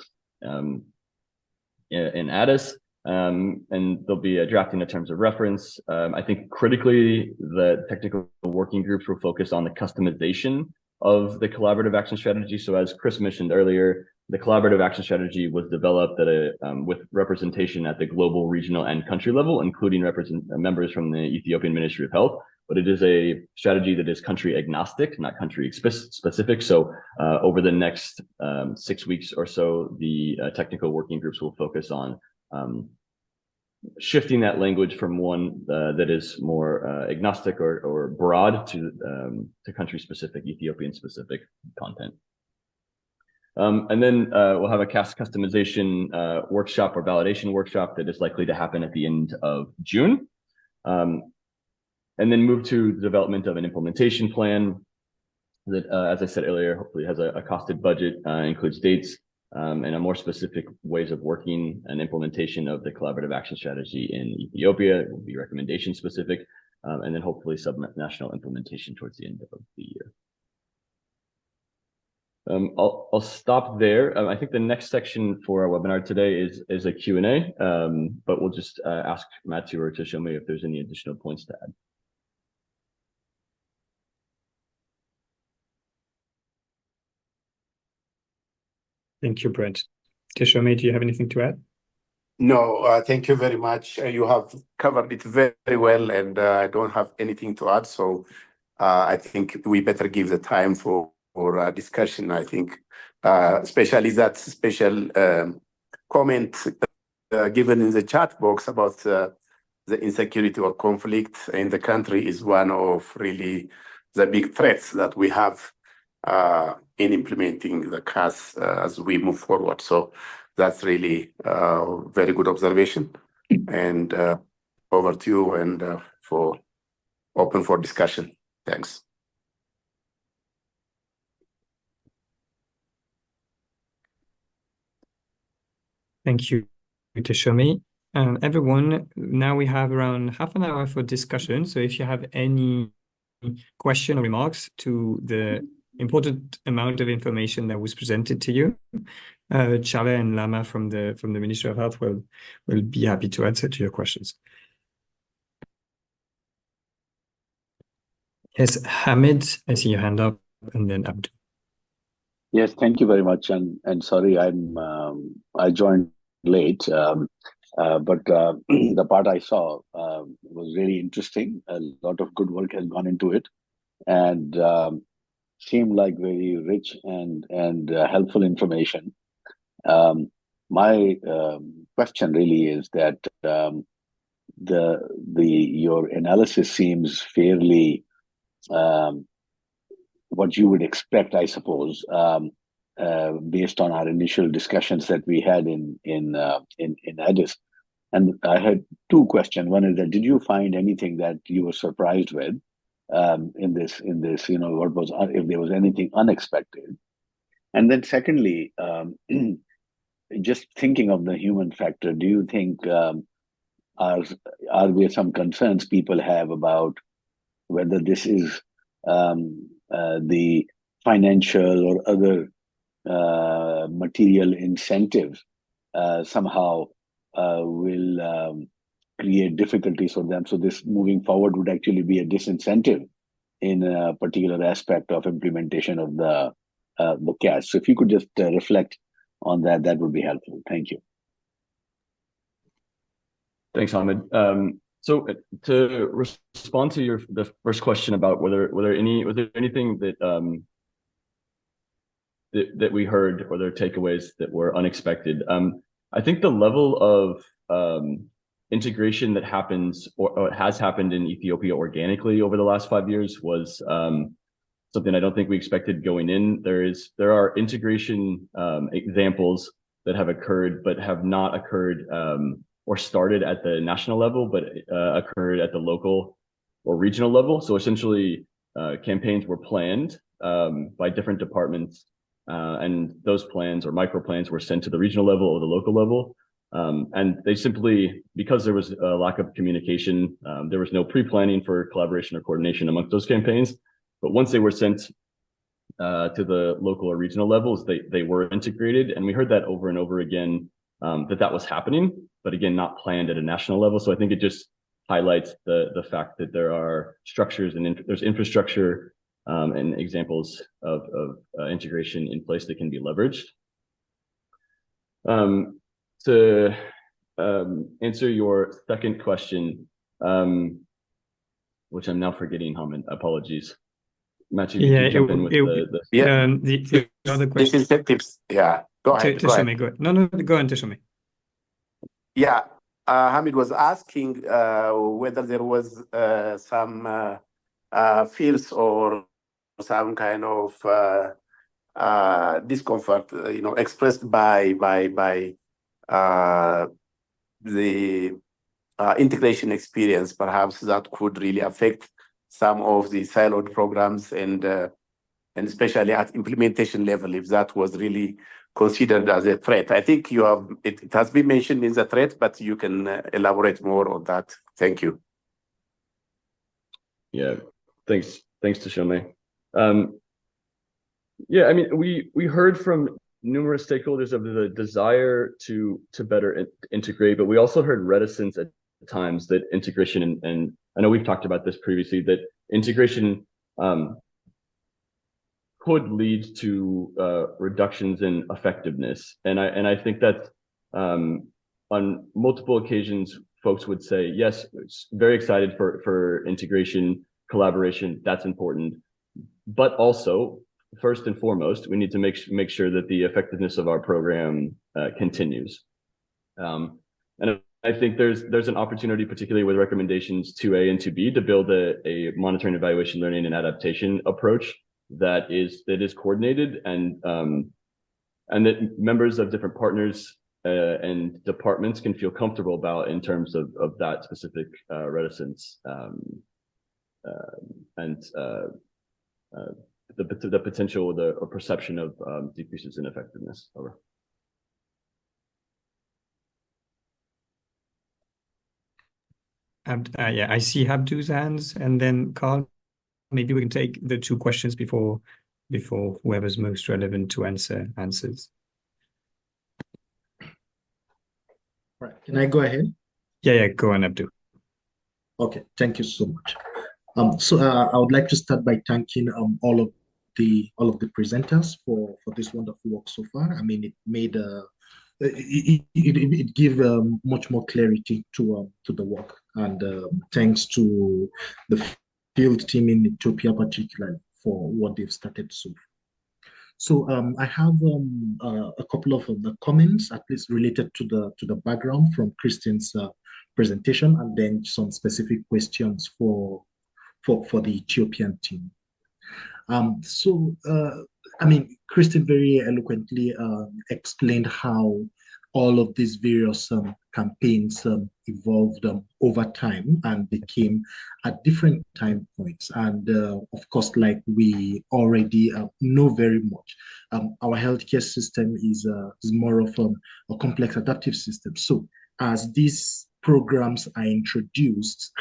S6: in Addis, and there'll be a drafting of terms of reference. I think critically, the technical working groups will focus on the customization of the Collaborative Action Strategy. So as Chris mentioned earlier, the Collaborative Action Strategy was developed with representation at the global, regional, and country level, including members from the Ethiopian Ministry of Health. But it is a strategy that is country agnostic, not country specific. So over the next 6 weeks or so, the technical working groups will focus on shifting that language from one that is more agnostic or broad to country specific, Ethiopian specific content. And then we'll have a CAS customization workshop or validation workshop that is likely to happen at the end of June. And then move to the development of an implementation plan that, as I said earlier, hopefully has a costed budget, includes dates, and a more specific ways of working and implementation of the Collaborative Action Strategy in Ethiopia. It will be recommendation specific, and then hopefully subnational implementation towards the end of the year. I'll stop there. I think the next section for our webinar today is a Q&A, but we'll just ask Matthew or Toshomi if there's any additional points to add.
S2: Thank you, Brent. Teshome, do you have anything to add?
S7: No, thank you very much. You have covered it very, very well, and I don't have anything to add. So I think we better give the time for discussion. I think, especially that special comment given in the chat box about the insecurity or conflict in the country is one of really the big threats that we have in implementing the CAS as we move forward. So that's really a very good observation. And over to you and for open for discussion. Thanks.
S2: Thank you, Teshome. Everyone, now we have around half an hour for discussion. So if you have any question or remarks to the important amount of information that was presented to you, Chala and Lama from the Ministry of Health will be happy to answer to your questions. Yes, Hamid, I see your hand up, and then Abdul.
S8: Yes, thank you very much, and sorry I joined late, but the part I saw was really interesting. A lot of good work has gone into it, and seemed like very rich and helpful information. My question really is that your analysis seems fairly what you would expect, I suppose, based on our initial discussions that we had in Addis. And I had two questions. One is that did you find anything that you were surprised with in this? What was, if there was anything unexpected? And then secondly, just thinking of the human factor, do you think are there some concerns people have about whether this is the financial or other material incentives somehow will create difficulties for them? So this moving forward would actually be a disincentive in a particular aspect of implementation of the CAS. So if you could just reflect on that, that would be helpful. Thank you.
S6: Thanks, Hamid. So to respond to the first question about was there anything that that we heard or there takeaways that were unexpected. I think the level of integration that happens or has happened in Ethiopia organically over the last 5 years was something I don't think we expected going in. There are integration examples that have occurred but have not occurred or started at the national level, but occurred at the local or regional level. So essentially, campaigns were planned by different departments, and those plans or micro plans were sent to the regional level or the local level. And they simply, because there was a lack of communication, there was no pre-planning for collaboration or coordination amongst those campaigns. But once they were sent to the local or regional levels, they were integrated. And we heard that over and over again, that was happening, but again, not planned at a national level. So I think it just highlights the fact that there are structures and there's infrastructure and examples of integration in place that can be leveraged. To answer your second question, which I'm now forgetting, Hamid, apologies. Matthew, you can jump in with
S2: the other question.
S7: Incentives. Yeah, go ahead.
S2: Teshome, go ahead. No, go on, Teshome.
S7: Yeah, Hamid was asking whether there was some fears or some kind of discomfort, expressed by the integration experience, perhaps that could really affect some of the siloed programs and especially at implementation level, if that was really considered as a threat. I think it has been mentioned in the threat, but you can elaborate more on that. Thank you.
S6: Yeah, thanks, Teshome. Yeah, I mean, we heard from numerous stakeholders of the desire to better integrate, but we also heard reticence at times that integration, and I know we've talked about this previously, that integration could lead to reductions in effectiveness. And I think that on multiple occasions, folks would say, yes, very excited for integration, collaboration, that's important. But also, first and foremost, we need to make sure that the effectiveness of our program continues. And I think there's an opportunity, particularly with recommendations 2A and 2B, to build a monitoring, evaluation, learning, and adaptation approach that is coordinated and that members of different partners and departments can feel comfortable about in terms of that specific reticence and the potential or perception of decreases in effectiveness. Over.
S2: Yeah, I see Abdu's hands, and then Carl. Maybe we can take the two questions before whoever's most relevant to answers.
S9: Right. Can I go ahead?
S2: Yeah, go on, Abdu.
S9: Okay, thank you so much. So I would like to start by thanking all of the presenters for this wonderful work so far. I mean, it made it gave much more clarity to the work, and thanks to the field team in Ethiopia particularly for what they've started so far. So I have a couple of the comments, at least related to the background from Christine's presentation, and then some specific questions for the Ethiopian team. I mean, Christine very eloquently explained how all of these various campaigns evolved over time and became at different time points. And of course, like we already know very much, our healthcare system is more of a complex adaptive system. So as these programs are introduced,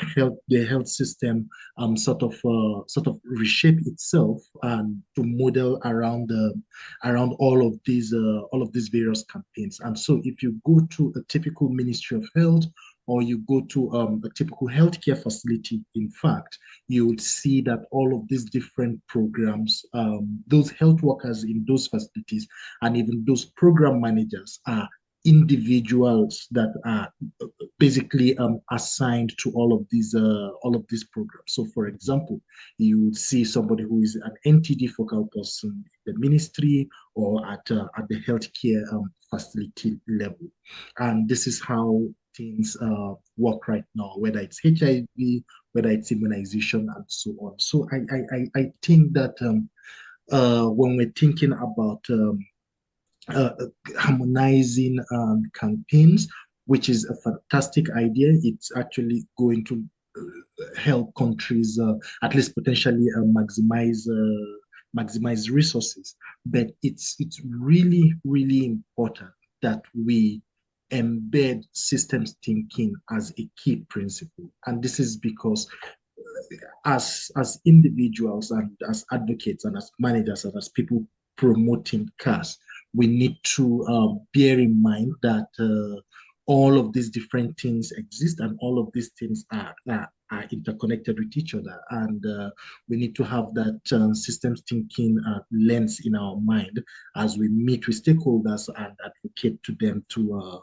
S9: the health system sort of reshape itself and to model around all of these various campaigns. And so if you go to a typical Ministry of Health, or you go to a typical healthcare facility, in fact, you would see that all of these different programs, those health workers in those facilities, and even those program managers are individuals that are basically assigned to all of these programs. So, for example, you would see somebody who is an NTD focal person in the ministry or at the healthcare facility level, and this is how things work right now, whether it's HIV, whether it's immunization, and so on. So, I think that when we're thinking about harmonizing campaigns, which is a fantastic idea. It's actually going to help countries at least potentially maximize resources. But it's really, really important that we embed systems thinking as a key principle. And this is because as individuals and as advocates and as managers and as people promoting CAS, we need to bear in mind that all of these different things exist and all of these things are interconnected with each other. And we need to have that systems thinking lens in our mind as we meet with stakeholders and advocate to them to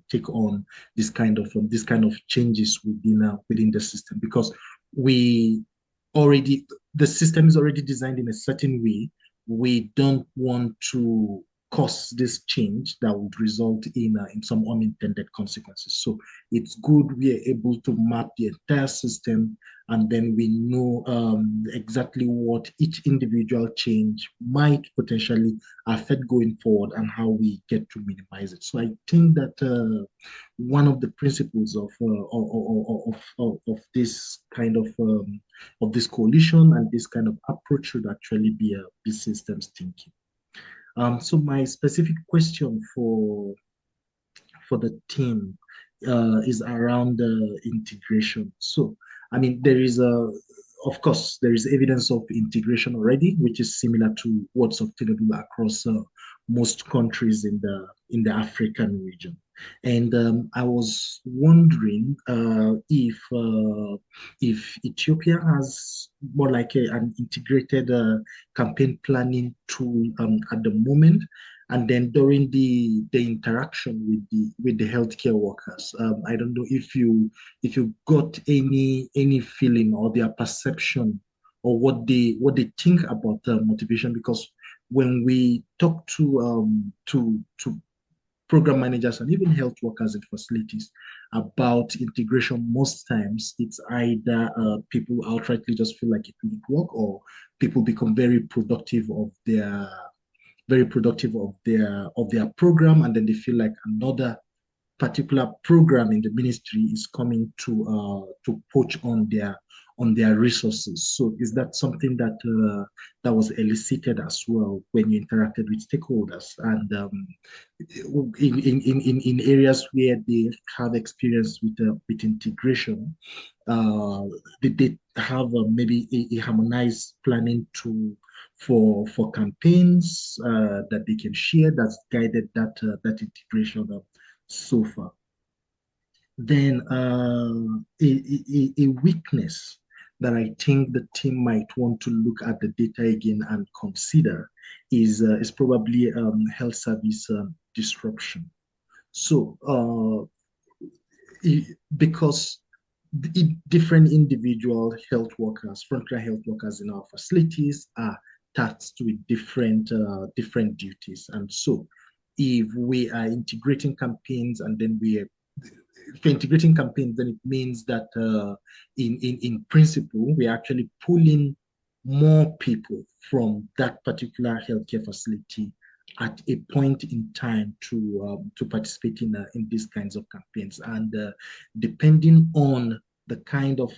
S9: take on this kind of changes within the system, because the system is already designed in a certain way. We don't want to cause this change that would result in some unintended consequences. So it's good we are able to map the entire system, and then we know exactly what each individual change might potentially affect going forward and how we get to minimize it. So I think that one of the principles of this kind of this coalition and this kind of approach should actually be systems thinking. So my specific question for the team is around integration. So, I mean, of course, there is evidence of integration already, which is similar to what's obtainable across most countries in the African region. And I was wondering if Ethiopia has more like an integrated campaign planning tool at the moment, and then during the interaction with the healthcare workers. I don't know if you got any feeling or their perception or what they think about motivation, because when we talk to program managers and even health workers in facilities about integration, most times it's either people outrightly just feel like it won't work, or people become very productive of their program, and then they feel like another particular program in the ministry is coming to poach on their resources. So is that something that that was elicited as well when you interacted with stakeholders, and in areas where they have experience with integration, did they have maybe a harmonized planning tool for campaigns that they can share that's guided that integration so far? Then a weakness that I think the team might want to look at the data again and consider is probably health service disruption. So because different individual health workers, frontline health workers in our facilities are tasked with different duties, and so if we are integrating campaigns and then if we're integrating campaigns, then it means that in principle, we're actually pulling more people from that particular healthcare facility at a point in time to participate in these kinds of campaigns. And depending on the kind of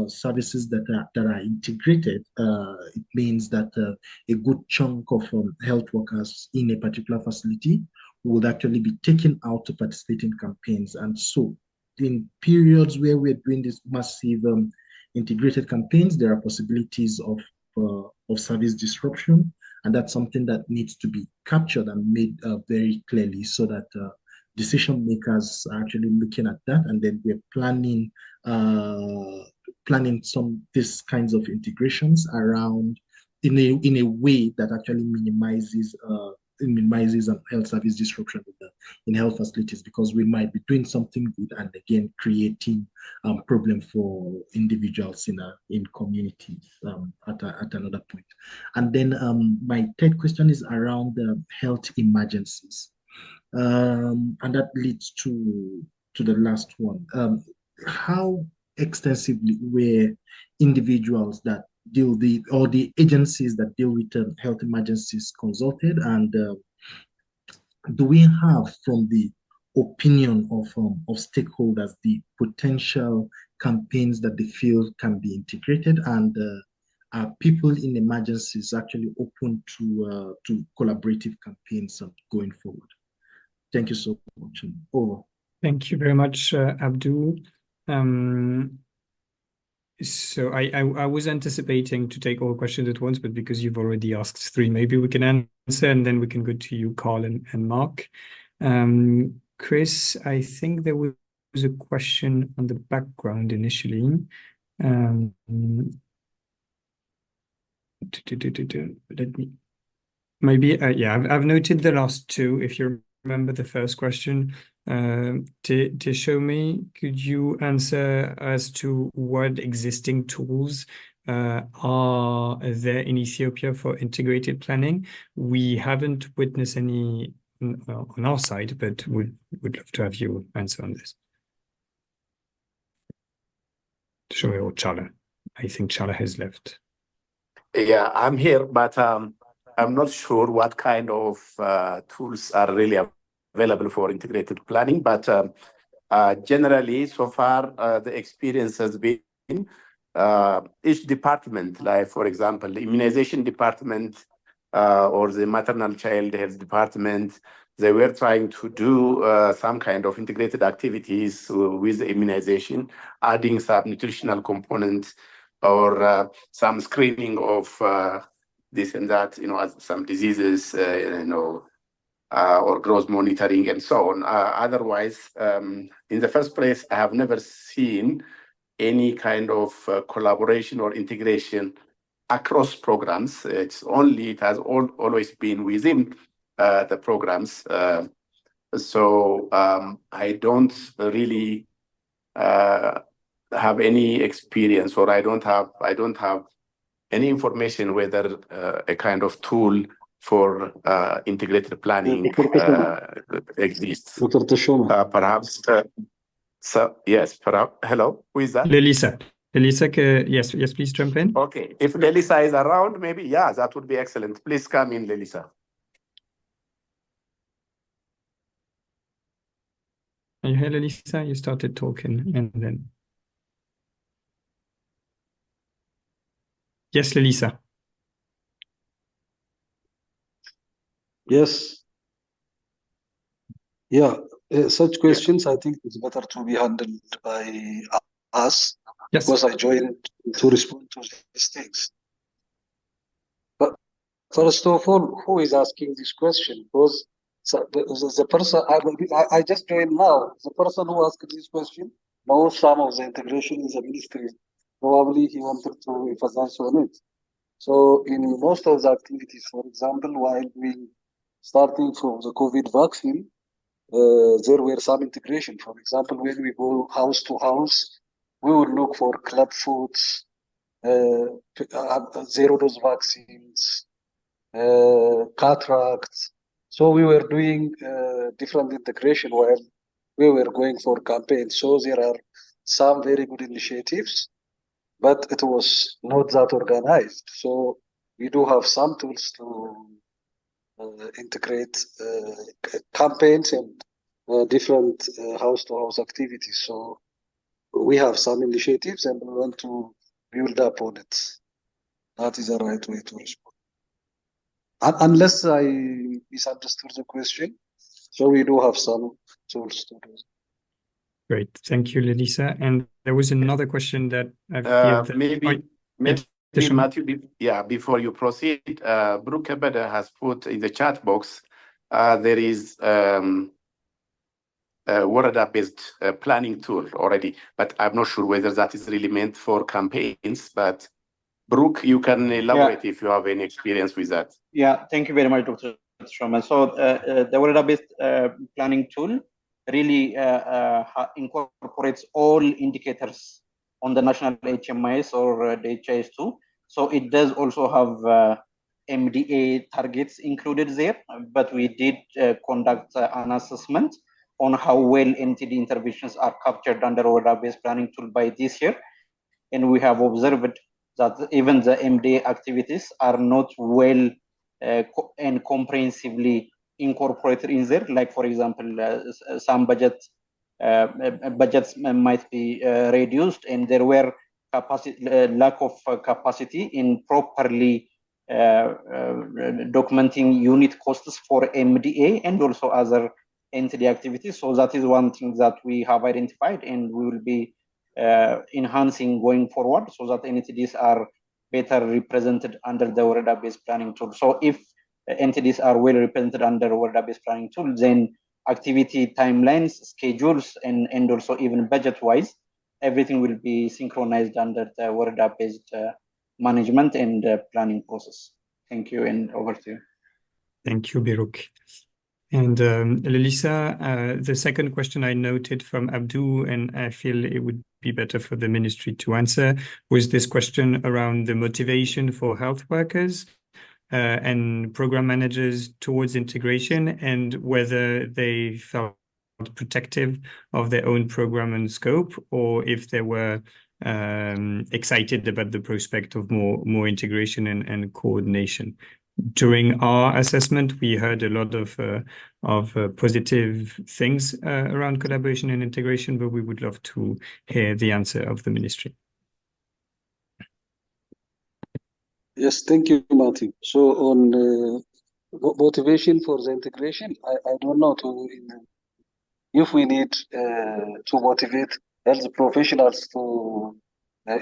S9: services that are integrated, it means that a good chunk of health workers in a particular facility would actually be taken out to participate in campaigns. And so in periods where we're doing this massive integrated campaigns, there are possibilities of service disruption, and that's something that needs to be captured and made very clearly, so that decision makers are actually looking at that, and then we're planning these kinds of integrations around in a way that actually minimizes health service disruption in health facilities, because we might be doing something good and again creating problem for individuals in communities at another point. And then my third question is around health emergencies, and that leads to the last one. How extensively were individuals that or the agencies that deal with health emergencies consulted, and do we have, from the opinion of stakeholders, the potential campaigns that they feel can be integrated, and are people in emergencies actually open to collaborative campaigns going forward? Thank you so much. Over.
S2: Thank you very much, Abdul. So I was anticipating to take all questions at once, but because you've already asked three, maybe we can answer and then we can go to you, Carl and Mark. Chris, I think there was a question on the background initially. Let me, maybe, yeah, I've noted the last two. If you remember the first question, Tishomi, could you answer as to what existing tools are there in Ethiopia for integrated planning? We haven't witnessed any on our side, but would love to have you answer on this. Tishomi or Chala? I think Chala has left.
S7: Yeah, I'm here, but I'm not sure what kind of tools are really available for integrated planning. But generally, so far, the experience has been each department, like, for example, the immunization department or the maternal child health department, they were trying to do some kind of integrated activities with the immunization, adding some nutritional components or some screening of this and that, some diseases, or growth monitoring and so on. Otherwise, in the first place, I have never seen any kind of collaboration or integration across programs. It has always been within the programs. So I don't really have any experience, or I don't have any information whether a kind of tool for integrated planning exists.
S1: Dr. Teshoma.
S7: Perhaps. So yes, perhaps. Hello, who is that?
S2: Lelisa. Lelisa, yes, please jump in.
S7: Okay, if Lelisa is around, maybe, yeah, that would be excellent. Please come in, Lelisa.
S2: Are you here, Lelisa? You started talking and then. Yes, Lelisa.
S1: Yes. Yeah, such questions, I think it's better to be handled by us,
S2: Yes.
S1: because I joined to respond to these things. But first of all, who is asking this question? Because the person, I just joined now, the person who asked this question knows some of the integration in the ministry. Probably he wanted to emphasize on it. So in most of the activities, for example, while starting from the COVID vaccine, there were some integration. For example, when we go house to house, we will look for club foods, zero-dose vaccines, cataracts. So we were doing different integration while we were going for campaigns. So there are some very good initiatives, but it was not that organized. So we do have some tools to integrate campaigns and different house-to-house activities. So we have some initiatives and we want to build up on it. That is the right way to respond. Unless I misunderstood the question. So we do have some tools to do.
S2: Great. Thank you, Lelisa. And there was another question that I feel that
S7: maybe Matthew, before you proceed, Brooke Ebeda has put in the chat box, there is a Warada-based planning tool already, but I'm not sure whether that is really meant for campaigns. But Brooke, you can elaborate if you have any experience with that.
S10: Yeah, thank you very much, Dr. Teshoma. So the Warada-based planning tool really incorporates all indicators on the national HMIS or the HIS2. So it does also have MDA targets included there, but we did conduct an assessment on how well NTD interventions are captured under Warada-based planning tool by this year. And we have observed that even the MDA activities are not well and comprehensively incorporated in there. Like, for example, some budgets might be reduced, and there were lack of capacity in properly documenting unit costs for MDA and also other NTD activities. So that is one thing that we have identified, and we will be enhancing going forward so that NTDs are better represented under the Warada-based planning tool. So if entities are well represented under Warada-based planning tool, then activity timelines, schedules, and also even budget-wise, everything will be synchronized under the Warada-based management and planning process. Thank you, and over to you.
S2: Thank you, Biruk. And Lelisa, the second question I noted from Abdu, and I feel it would be better for the ministry to answer, was this question around the motivation for health workers and program managers towards integration, and whether they felt protective of their own program and scope, or if they were excited about the prospect of more integration and coordination. During our assessment, we heard a lot of positive things around collaboration and integration, but we would love to hear the answer of the ministry.
S1: Yes, thank you, Martin. So on motivation for the integration, I don't know if we need to motivate health professionals to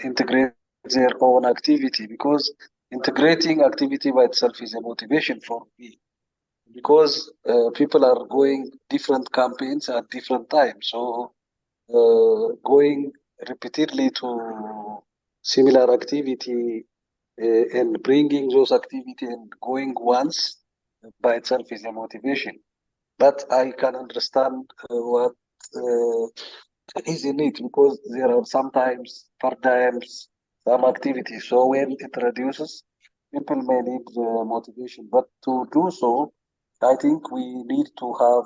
S1: integrate their own activity, because integrating activity by itself is a motivation for me. because people are going different campaigns at different times. So going repeatedly to similar activity and bringing those activity and going once by itself is a motivation. But I can understand what is in it, because there are sometimes paradigms, some activities. So when it reduces, people may need motivation. But to do so, I think we need to have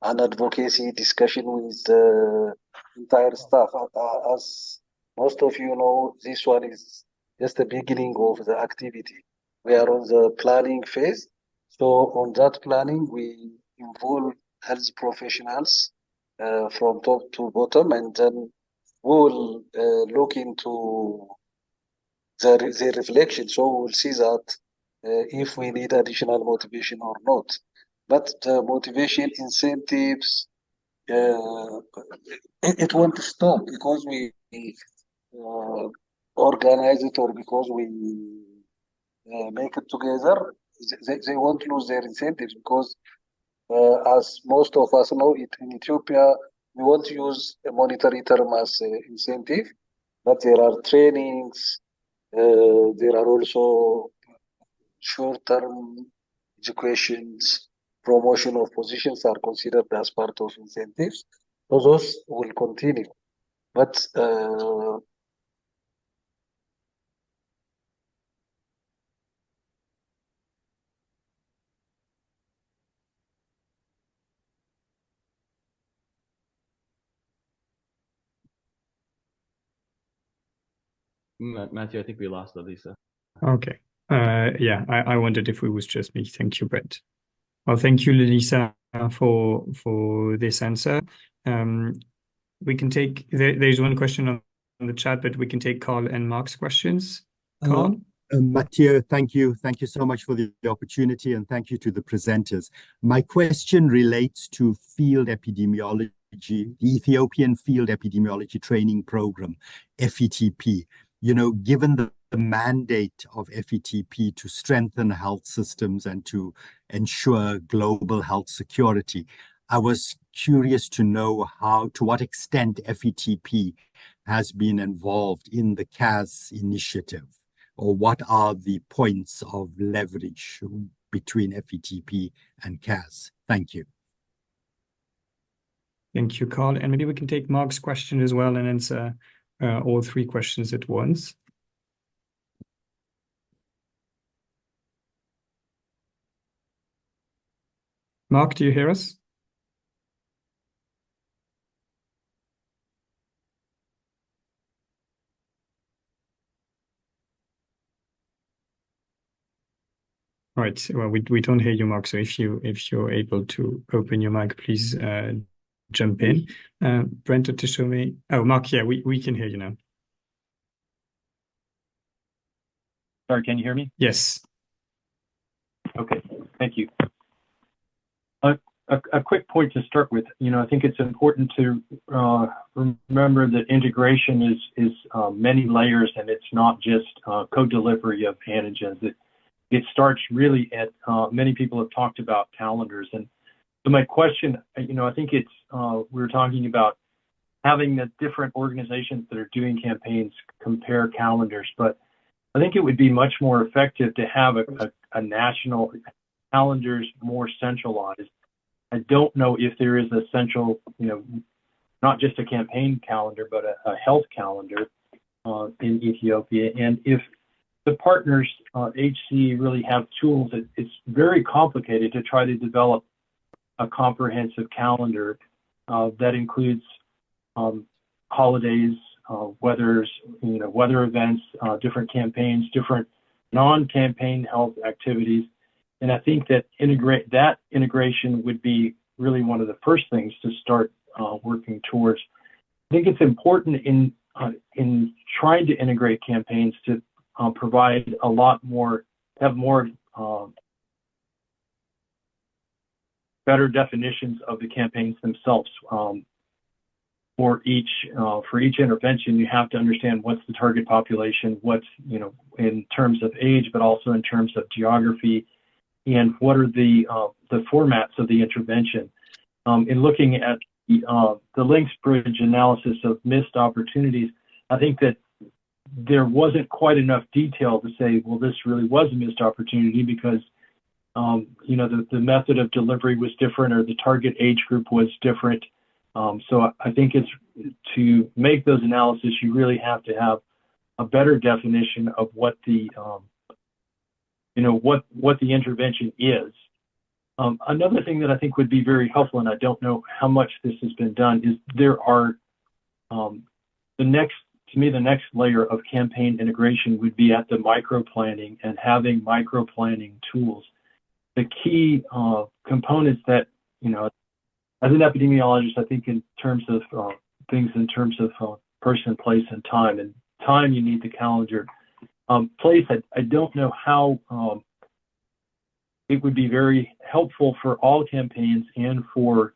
S1: an advocacy discussion with the entire staff. As most of you know, this one is just the beginning of the activity. We are on the planning phase. So on that planning, we involve health professionals from top to bottom, and then we'll look into the reflection. So we'll see that if we need additional motivation or not. But the motivation incentives, it won't stop because we organize it or because we make it together. They won't lose their incentives, because as most of us know, in Ethiopia, we won't use a monetary term as incentive, but there are trainings, there are also short-term educations, promotion of positions are considered as part of incentives. So those will continue. But
S6: Matthew, I think we lost Lisa.
S2: Okay. Yeah, I wondered if it was just me. Thank you, Brett. Well, thank you, Lisa, for this answer. We can take, there's one question on the chat, but we can take Carl and Mark's questions. Carl?
S11: Mathieu, thank you. Thank you so much for the opportunity, and thank you to the presenters. My question relates to field epidemiology, the Ethiopian Field Epidemiology Training Program, FETP. You know, given the mandate of FETP to strengthen health systems and to ensure global health security, I was curious to know to what extent FETP has been involved in the CAS initiative, or what are the points of leverage between FETP and CAS? Thank you.
S2: Thank you, Carl. And maybe we can take Mark's question as well and answer all three questions at once. Mark, do you hear us? All right. Well, we don't hear you, Mark. So if you're able to open your mic, please jump in. Brent or Tishome. Oh, Mark, yeah, we can hear you now.
S12: Sorry, can you hear me?
S2: Yes.
S12: Okay, thank you. A quick point to start with. You know, I think it's important to remember that integration is many layers, and it's not just co-delivery of antigens. It starts really at, many people have talked about calendars. And so my question, you know, I think it's, we're talking about having the different organizations that are doing campaigns compare calendars, but I think it would be much more effective to have a national calendars more centralized. I don't know if there is a central, you know, not just a campaign calendar, but a health calendar in Ethiopia. And if the partners, HC, really have tools, it's very complicated to try to develop a comprehensive calendar that includes holidays, weather events, different campaigns, different non-campaign health activities. And I think that integration would be really one of the first things to start working towards. I think it's important in trying to integrate campaigns to provide a lot more, have more better definitions of the campaigns themselves. For each intervention, you have to understand what's the target population, what's, you know, in terms of age, but also in terms of geography, and what are the formats of the intervention. In looking at the links bridge analysis of missed opportunities, I think that there wasn't quite enough detail to say, well, this really was a missed opportunity because, you know, the method of delivery was different or the target age group was different. So I think it's to make those analysis, you really have to have a better definition of what the, you know, what the intervention is. Another thing that I think would be very helpful, and I don't know how much this has been done, is there are the next layer of campaign integration would be at the micro planning and having micro planning tools. The key components that, you know, as an epidemiologist, I think in terms of things in terms of person, place, and time. And time, you need the calendar. Place, I don't know how it would be very helpful for all campaigns and for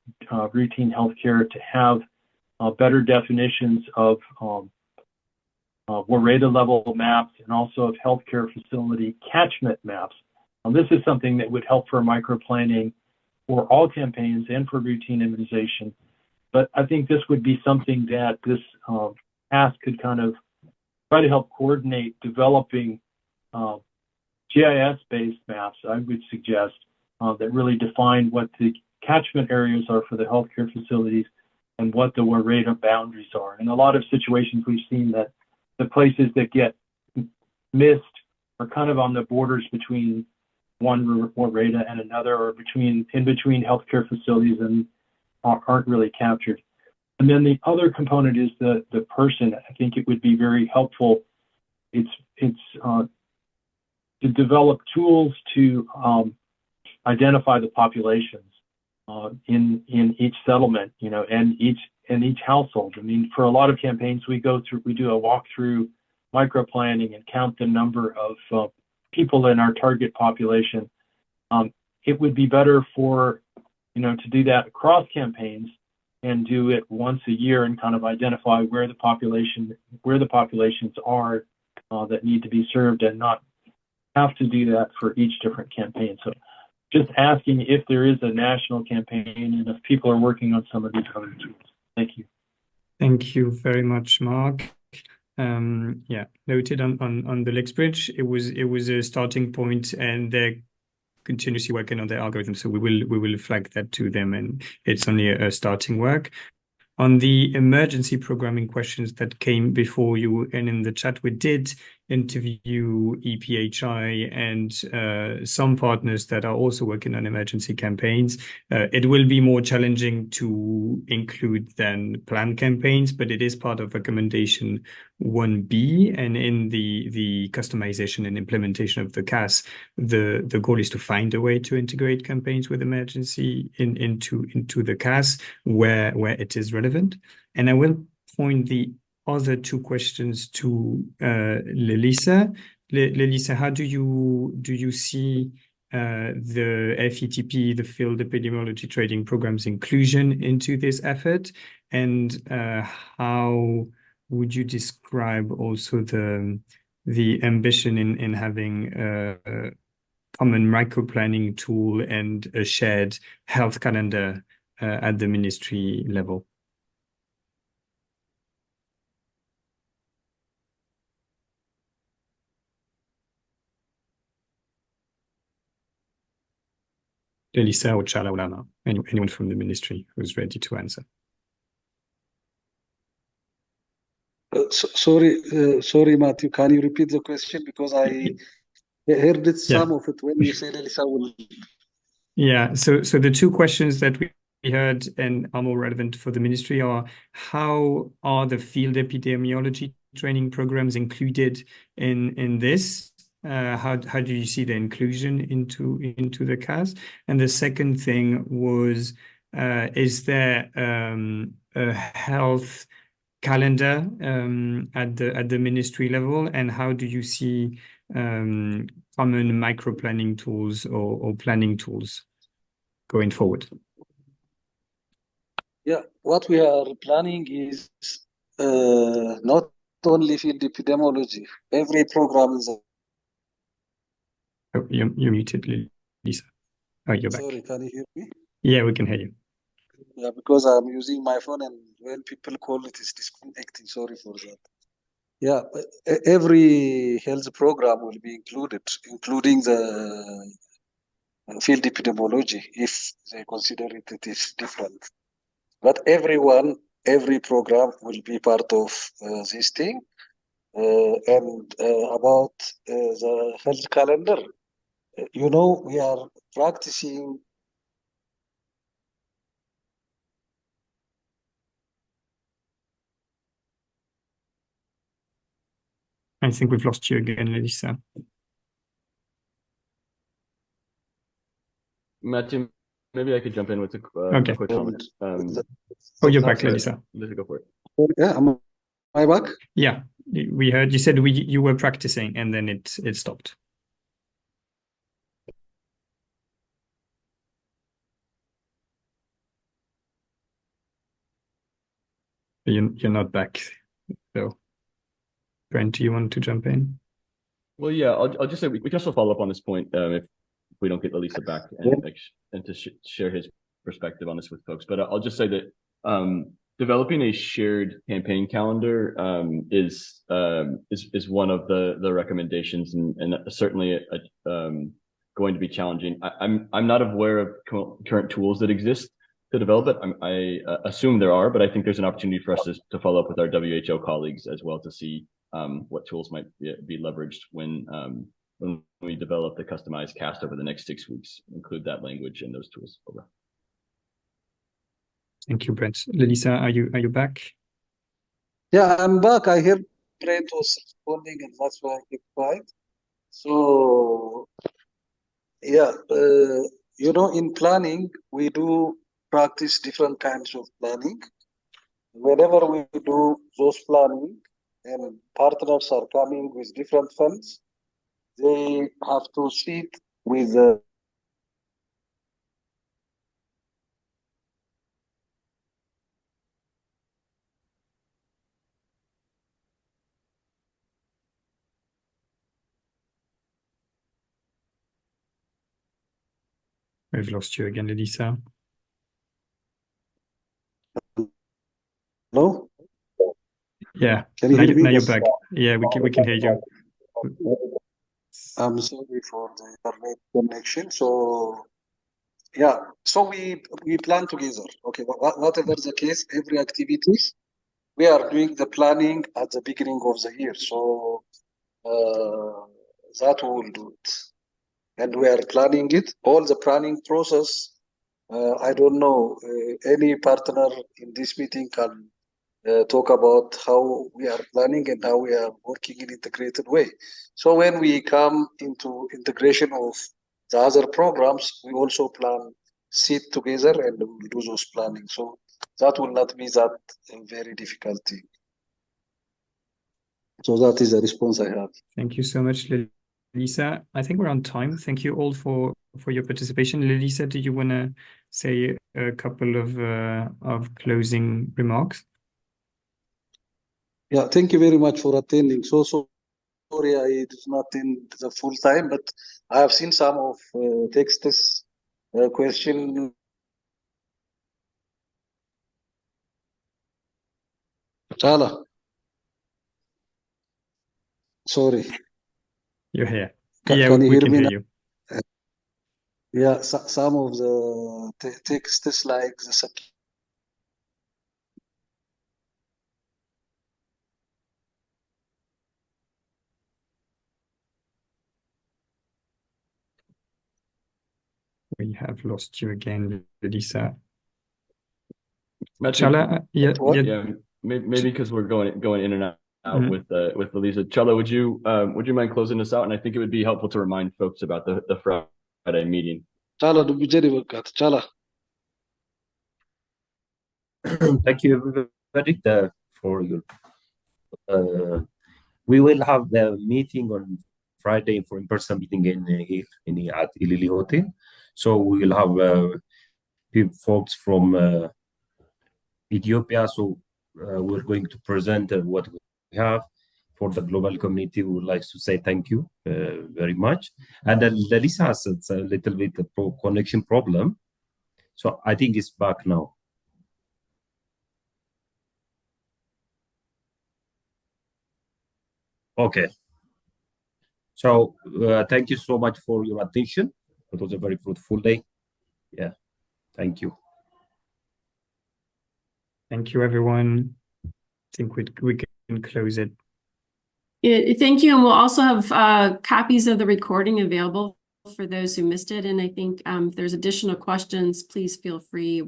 S12: routine healthcare to have better definitions of WREDA level maps and also of healthcare facility catchment maps. This is something that would help for micro-planning for all campaigns and for routine immunization. But I think this would be something that this task could kind of try to help coordinate developing GIS-based maps, I would suggest, that really define what the catchment areas are for the healthcare facilities and what the WREDA boundaries are. In a lot of situations, we've seen that the places that get missed are kind of on the borders between one WREDA and another, or in between healthcare facilities and aren't really captured. And then the other component is the person. I think it would be very helpful. It's to develop tools to identify the populations in each settlement, you know, and each household. I mean, for a lot of campaigns, we do a walkthrough micro planning and count the number of people in our target population. It would be better for, you know, to do that across campaigns and do it once a year and kind of identify where the populations are that need to be served, and not have to do that for each different campaign. So just asking if there is a national campaign and if people are working on some of these other tools. Thank you.
S2: Thank you very much, Mark. Yeah, noted on the Lex Bridge. It was a starting point, and they're continuously working on their algorithm. So we will flag that to them, and it's only a starting work. On the emergency programming questions that came before you and in the chat, we did interview EPHI and some partners that are also working on emergency campaigns. It will be more challenging to include than planned campaigns, but it is part of recommendation 1B. And in the customization and implementation of the CAS, the goal is to find a way to integrate campaigns with emergency into the CAS where it is relevant. And I will point the other two questions to Lelisa. Lelisa, how do you see the FETP, the Field Epidemiology Training Program's inclusion into this effort, and how would you describe also the ambition in having a common micro-planning tool and a shared health calendar at the ministry level? Elisa or Chala Ulama, anyone from the ministry who's ready to answer.
S1: Sorry, Matthew, can you repeat the question? Because I heard it, some of it when you said Elisa will.
S2: Yeah, so the two questions that we heard and are more relevant for the ministry are: how are the field epidemiology training programs included in this? How do you see the inclusion into the CAS? And the second thing was, is there a health calendar at the ministry level, and how do you see common micro planning tools or planning tools going forward?
S1: Yeah, what we are planning is not only field epidemiology. Every program is.
S2: You're muted, Lisa. Oh, you're back.
S1: Sorry, can you hear me?
S2: Yeah, we can hear you.
S1: Yeah, because I'm using my phone and when people call it is disconnecting. Sorry for that. Yeah, every health program will be included, including the field epidemiology, if they consider it is different. But every program will be part of this thing. And about the health calendar, you know, we are practicing.
S2: I think we've lost you again, Lisa.
S6: Matthew, maybe I could jump in with a quick comment.
S2: Oh, you're back, Lisa.
S6: Let's go for it.
S1: Yeah, am I back?
S2: Yeah, we heard you said you were practicing and then it stopped. You're not back, though. Brent, do you want to jump in?
S6: Well, yeah, I'll just say we can also follow up on this point if we don't get Elisa back and to share his perspective on this with folks. But I'll just say that developing a shared campaign calendar is one of the recommendations and certainly going to be challenging. I'm not aware of current tools that exist to develop it. I assume there are, but I think there's an opportunity for us to follow up with our WHO colleagues as well to see what tools might be leveraged when we develop the customized cast over the next 6 weeks. Include that language in those tools. Over.
S2: Thank you, Brent. Lisa, are you back?
S1: Yeah, I'm back. I hear Brent was responding, and that's why I keep quiet. So, yeah, you know, in planning, we do practice different kinds of planning. Whenever we do those planning, and partners are coming with different funds, they have to sit with the
S2: We've lost you again, Lisa.
S1: No?
S2: Yeah.
S1: Can you hear me?
S2: Now you're back. Yeah, we can hear you.
S1: I'm sorry for the internet connection. So, yeah, so we plan together. Okay, whatever the case, every activities, we are doing the planning at the beginning of the year. So that we will do it. And we are planning it, all the planning process. I don't know, any partner in this meeting can talk about how we are planning and how we are working in integrated way. So when we come into integration of the other programs, we also sit together and we'll do those planning. So that will not be that very difficult thing. So that is the response I have.
S2: Thank you so much, Lisa. I think we're on time. Thank you all for your participation. Lisa, do you want to say a couple of closing remarks?
S1: Yeah, thank you very much for attending. So sorry I did not attend the full time, but I have seen some of texts question. Chala. Sorry.
S2: You're here.
S1: Can you hear me
S2: hear you.
S1: Yeah, some of the texts like the
S2: We have lost you again, Lisa.
S6: Chala,
S2: yeah.
S6: Maybe because we're going in and out with Lisa. Chala, would you mind closing us out? And I think it would be helpful to remind folks about the Friday meeting.
S1: Chala, do Chala.
S13: Thank you everybody for your. We will have the meeting on Friday for in-person meeting at Ilili Hotel. So we will have folks from Ethiopia. So we're going to present what we have, for the global community, we would like to say thank you very much. And then Lisa has a little bit of connection problem. So I think it's back now. Okay. So thank you so much for your attention. It was a very fruitful day. Yeah. Thank you.
S2: Thank you, everyone. I think we can close it.
S3: Thank you. And we'll also have copies of the recording available for those who missed it. And I think if there's additional questions, please feel free.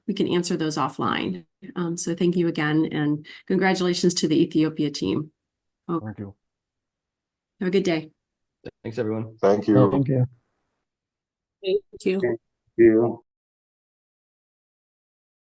S3: We can answer those offline. So thank you again, and congratulations to the Ethiopia team.
S6: Thank you.
S3: Have a good day.
S6: Thanks, everyone.
S7: Thank you.
S6: Thank you.
S3: Thank you.
S7: Thank you.